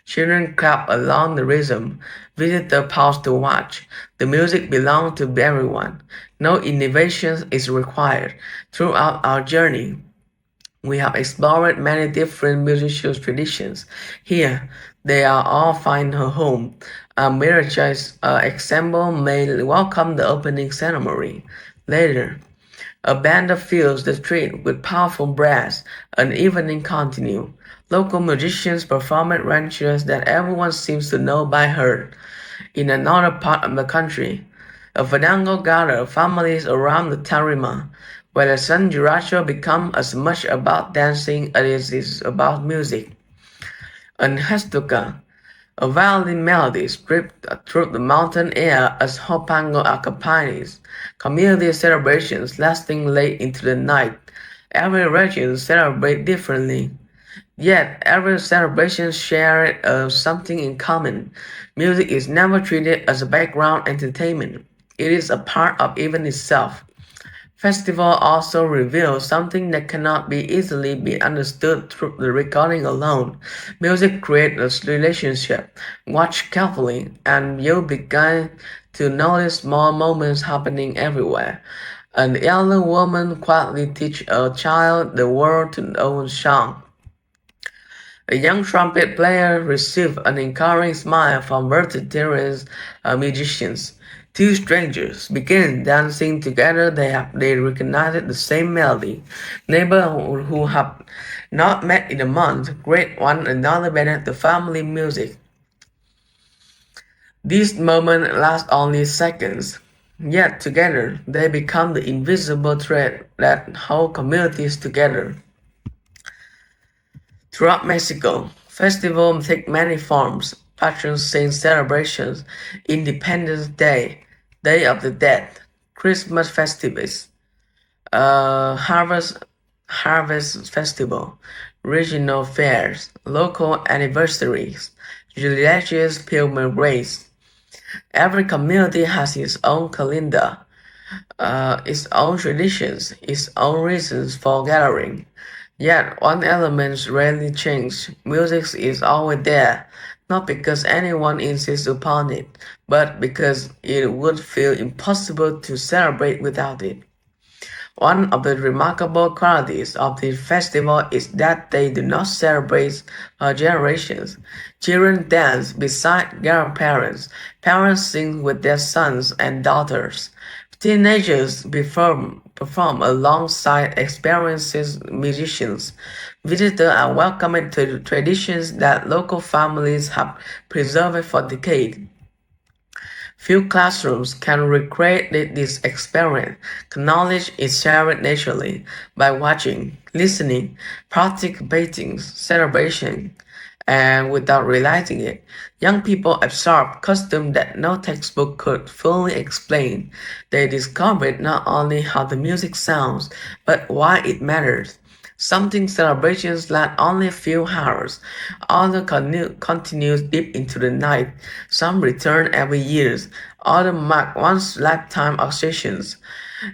Children clap along the rhythm. Visitors pause to watch. The music belongs to everyone. No innovation is required. Throughout our journey, we have explored many different musical traditions. Here, they are all find a home. A miraculous example may welcome the opening ceremony. Later, a band fills the street with powerful brass. An evening continues. Local musicians perform ranchers that everyone seems to know by heart. In another part of the country, a fandango gathers families around the tarima, where the San Giracho becomes as much about dancing as it is about music. An Hestuka, a violin melody stripped through the mountain air as Hopango accompanies. Community celebrations lasting late into the night. Every region celebrates differently. Yet every celebration shares something in common. Music is never treated as a background entertainment. It is a part of even itself. Festival also reveals something that cannot be easily be understood through the recording alone. Music creates a relationship. Watch carefully, and you'll begin to notice small moments happening everywhere. An elder woman quietly teaches a child the word to own song. A young trumpet player received an encouraging smile from veteran musicians. Two strangers begin dancing together. They recognize the same melody. Neighbors who have not met in a month greet one another beneath the family music. These moments last only seconds, yet together they become the invisible thread that holds communities together. Throughout Mexico, festivals take many forms: Patron Saint celebrations, Independence Day, Day of the Dead, Christmas festivals, Harvest Festival, regional fairs, local anniversaries, religious pilgrimages. Every community has its own calendar, its own traditions, its own reasons for gathering. Yet one element rarely changes: music is always there, not because anyone insists upon it, but because it would feel impossible to celebrate without it. One of the remarkable qualities of this festival is that they do not celebrate generations. Children dance beside grandparents, parents sing with their sons and daughters. Teenagers perform alongside experienced musicians. Visitors are welcomed to traditions that local families have preserved for decades. Few classrooms can recreate this experience. Knowledge is shared naturally by watching, listening, participating, celebration, and without realizing it, young people absorb customs that no textbook could fully explain. They discovered not only how the music sounds, but why it matters. Something celebrations last only a few hours, others continues deep into the night. Some return every year, others mark one's lifetime occasions.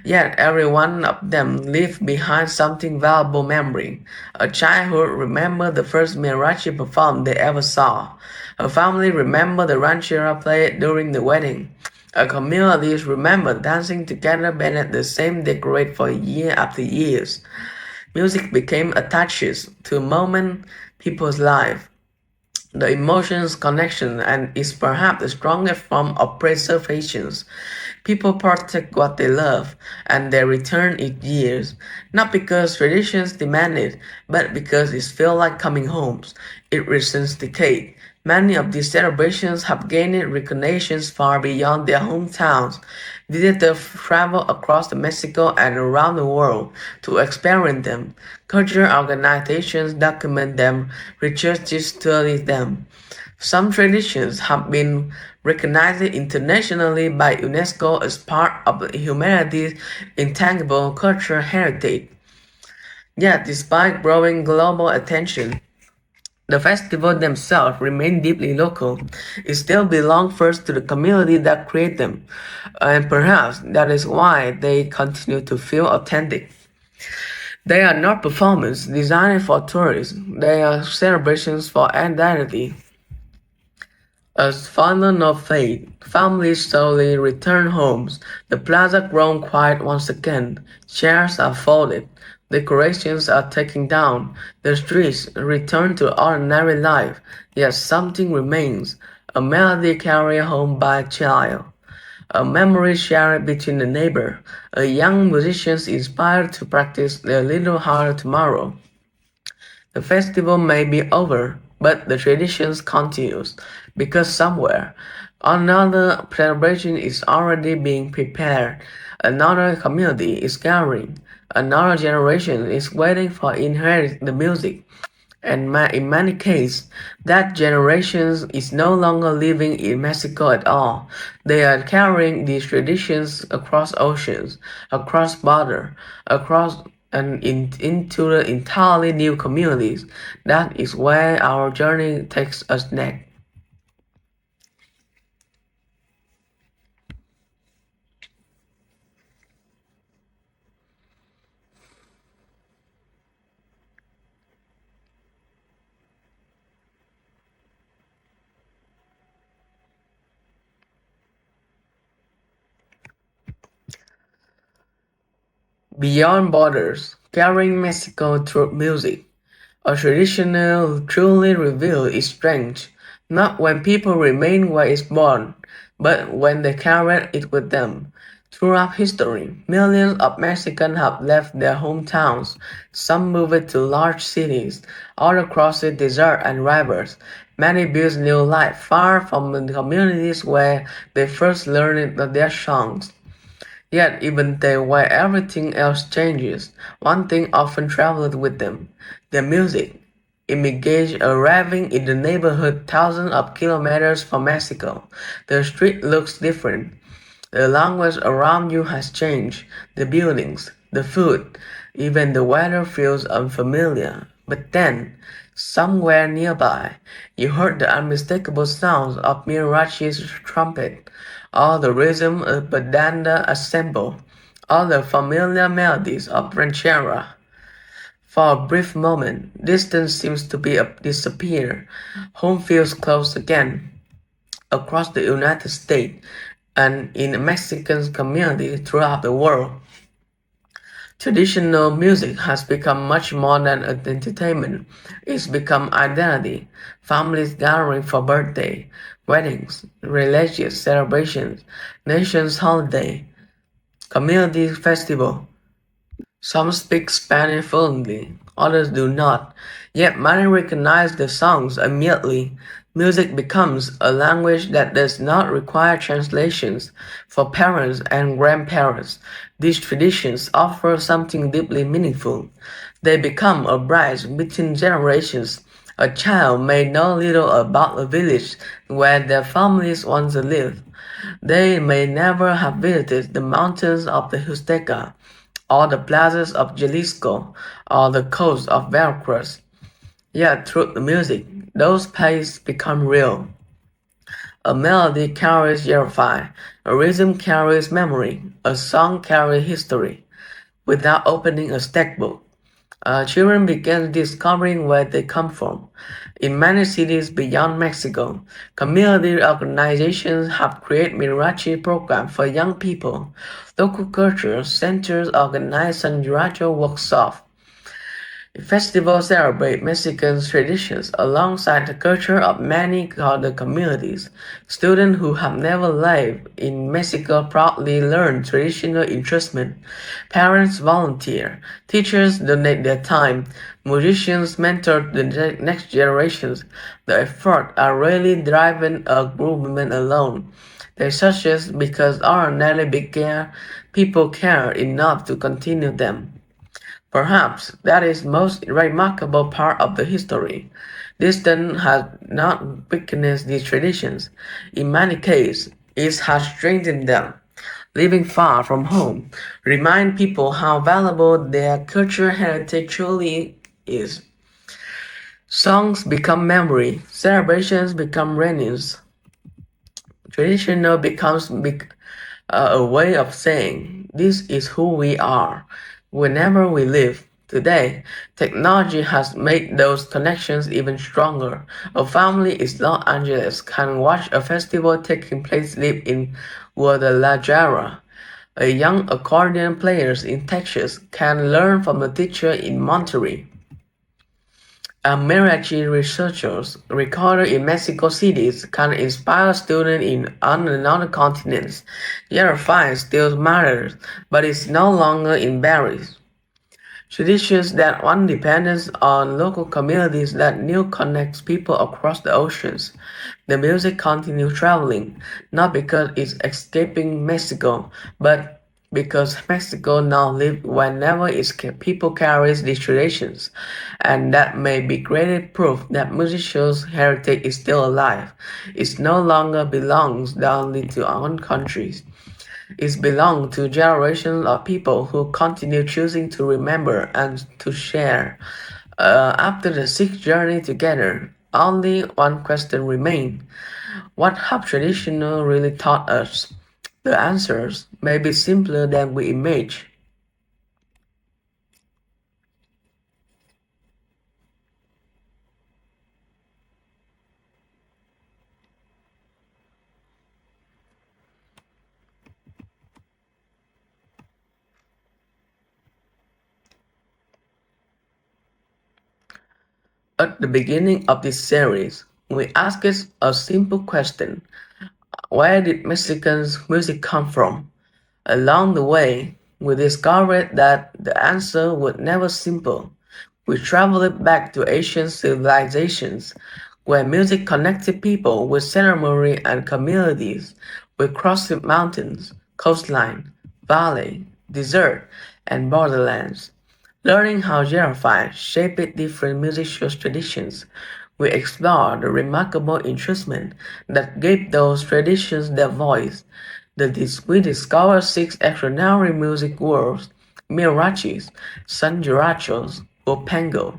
Yet every one of them leaves behind something valuable memory. A childhood remember the first mariachi performed they ever saw. A family remember the ranchera played during the wedding. A community remember dancing together beneath the same decorate for year after years. Music became attached to a moment people's life. The emotions connection and is perhaps the strongest form of preservation. People protect what they love, and they return each year, not because traditions demand it, but because it feels like coming home. It resents decay. Many of these celebrations have gained recognition far beyond their hometowns. Visitors travel across Mexico and around the world to experience them. Cultural organizations document them, researchers study them. Some traditions have been recognized internationally by UNESCO as part of humanity's intangible cultural heritage. Yet, despite growing global attention, the festivals themselves remain deeply local. It still belongs first to the community that create them, and perhaps that is why they continue to feel authentic. They are not performances designed for tourists, they are celebrations for identity. As final note fades, families slowly return homes. The plaza grown quiet once again. Chairs are folded. Decorations are taken down. The streets return to ordinary life. Yet something remains. A melody carried home by a child. A memory shared between the neighbor. A young musician inspired to practice a little harder tomorrow. The festival may be over, but the tradition continues, because somewhere another celebration is already being prepared, another community is gathering, another generation is waiting for inherit the music. And in many cases, that generation is no longer living in Mexico at all. They are carrying these traditions across oceans, across borders, across into the entirely new communities. That is where our journey takes us next. Beyond borders, carrying Mexico through music. A traditional truly reveals its strength, not when people remain where it's born, but when they carry it with them. Throughout history, millions of Mexicans have left their hometowns. Some moved to large cities, others crossed the desert and rivers. Many built new life far from the communities where they first learned their songs. Yet even there where everything else changes, one thing often travels with them: their music. Immigrants arriving in the neighborhood thousands of kilometers from Mexico. The street looks different. The language around you has changed. The buildings, the food, even the weather feels unfamiliar. But then, somewhere nearby, you heard the unmistakable sounds of Mirachi's trumpet, all the rhythm of bandana assemble, all the familiar melodies of ranchera. For a brief moment, distance seems to be disappear. Home feels close again. Across the United States and in Mexican communities throughout the world, traditional music has become much more than entertainment. It's become identity. Families gathering for birthday, weddings, religious celebrations, nation's holiday, community festival. Some speak Spanish fluently, others do not, yet many recognize the songs immediately. Music becomes a language that does not require translations. For parents and grandparents, these traditions offer something deeply meaningful. They become a bridge between generations. A child may know little about a village where their families once lived. They may never have visited the mountains of the Huasteca, or the plazas of Jalisco, or the coast of Veracruz. Yet through the music, those places become real. A melody carries geography, a rhythm carries memory, a song carries history. Without opening a textbook, children begin discovering where they come from. In many cities beyond Mexico, community organizations have created Mirachi programs for young people. Local culture centers organize Sanjurajo workshops, Festivals celebrate Mexican traditions alongside the culture of many other communities. Students who have never lived in Mexico proudly learn traditional instruments. Parents volunteer. Teachers donate their time. Musicians mentor the next generations. The efforts are really driving a movement alone. They suggest because ordinary people care enough to continue them. Perhaps that is most remarkable part of the history. Distance has not weakened these traditions. In many cases, it has strengthened them. Living far from home remind people how valuable their cultural heritage truly is. Songs become memory, celebrations become reunions, traditional becomes a way of saying, this is who we are, whenever we live. Today, technology has made those connections even stronger. A family in Los Angeles can watch a festival taking place live in Guadalajara. A young accordion player in Texas can learn from a teacher in Monterrey. A mariachi researchers recorder in Mexico City can inspire students on another continent. Geography still matters, but it's no longer embarrassed. Traditions that once depended on local communities that now connects people across the oceans. The music continues traveling, not because it's escaping Mexico, but because Mexico now lives whenever its people carries these traditions, and that may be greater proof that musicians' heritage is still alive. It no longer belongs only to our own countries. It belongs to generations of people who continue choosing to remember and to share. After the sixth journey together, only one question remains. What have traditional really taught us? The answers may be simpler than we imagine. At the beginning of this series, we asked a simple question. Where did Mexican music come from? Along the way, we discovered that the answer was never simple. We traveled back to ancient civilizations, where music connected people with ceremony and communities. We crossed mountains, coastline, valley, desert, and borderlands, learning how geography shaped different musical traditions. We explored the remarkable instruments that gave those traditions their voice. We discovered six extraordinary music worlds: mirachis, sanjurachos, huapango,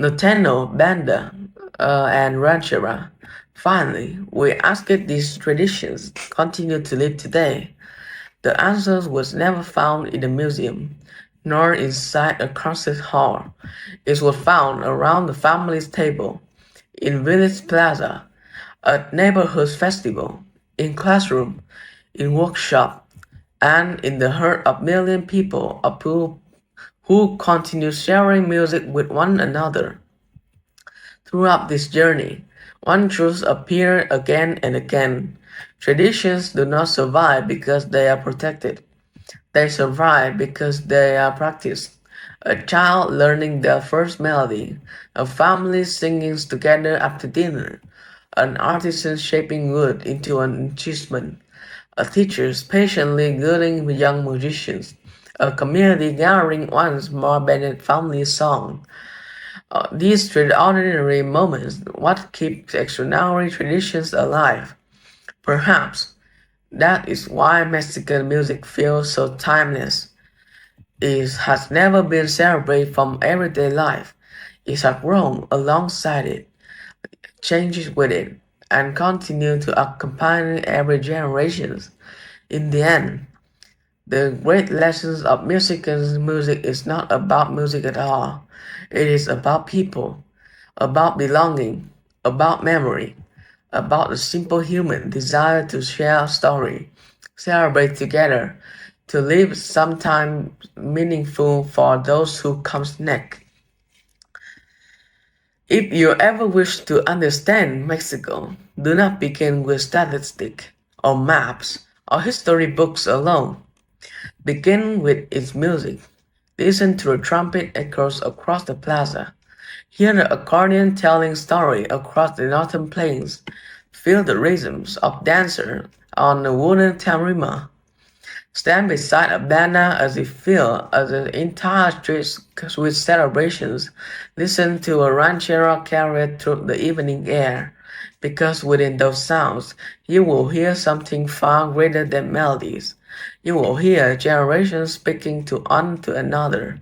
norteño, banda, and ranchera. Finally, we asked if these traditions continue to live today. The answer was never found in a museum, nor inside a concert hall. It was found around the family's table, in village plaza, at neighborhood festival, in classroom, in workshop, and in the heart of million people who continue sharing music with one another. Throughout this journey, one truth appeared again and again. Traditions do not survive because they are protected. They survive because they are practiced. A child learning their first melody, a family singing together after dinner, an artisan shaping wood into an instrument, a teacher patiently guiding young musicians, a community gathering once more beneath family song. These extraordinary moments, what keeps extraordinary traditions alive? Perhaps that is why Mexican music feels so timeless. It has never been separated from everyday life. It has grown alongside it, changes with it, and continues to accompany every generation. In the end, the great lessons of Mexican music is not about music at all. It is about people, about belonging, about memory, about the simple human desire to share a story, celebrate together, to leave some time meaningful for those who comes next. If you ever wish to understand Mexico, do not begin with statistics or maps or history books alone. Begin with its music. Listen to the trumpet echoes across the plaza. Hear the accordion telling story across the northern plains. Feel the rhythms of dancer on the wooden tarima. Stand beside a banner as it fills the entire streets with celebrations. Listen to a ranchera carried through the evening air, because within those sounds you will hear something far greater than melodies. You will hear generations speaking to one to another.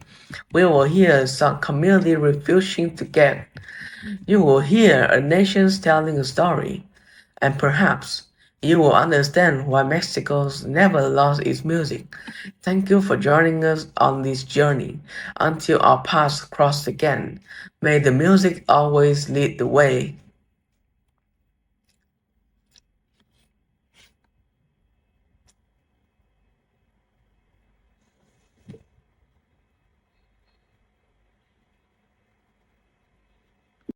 We will hear some community refusing to get. You will hear a nation telling a story, and perhaps you will understand why Mexico's never lost its music. Thank you for joining us on this journey. Until our paths cross again, may the music always lead the way.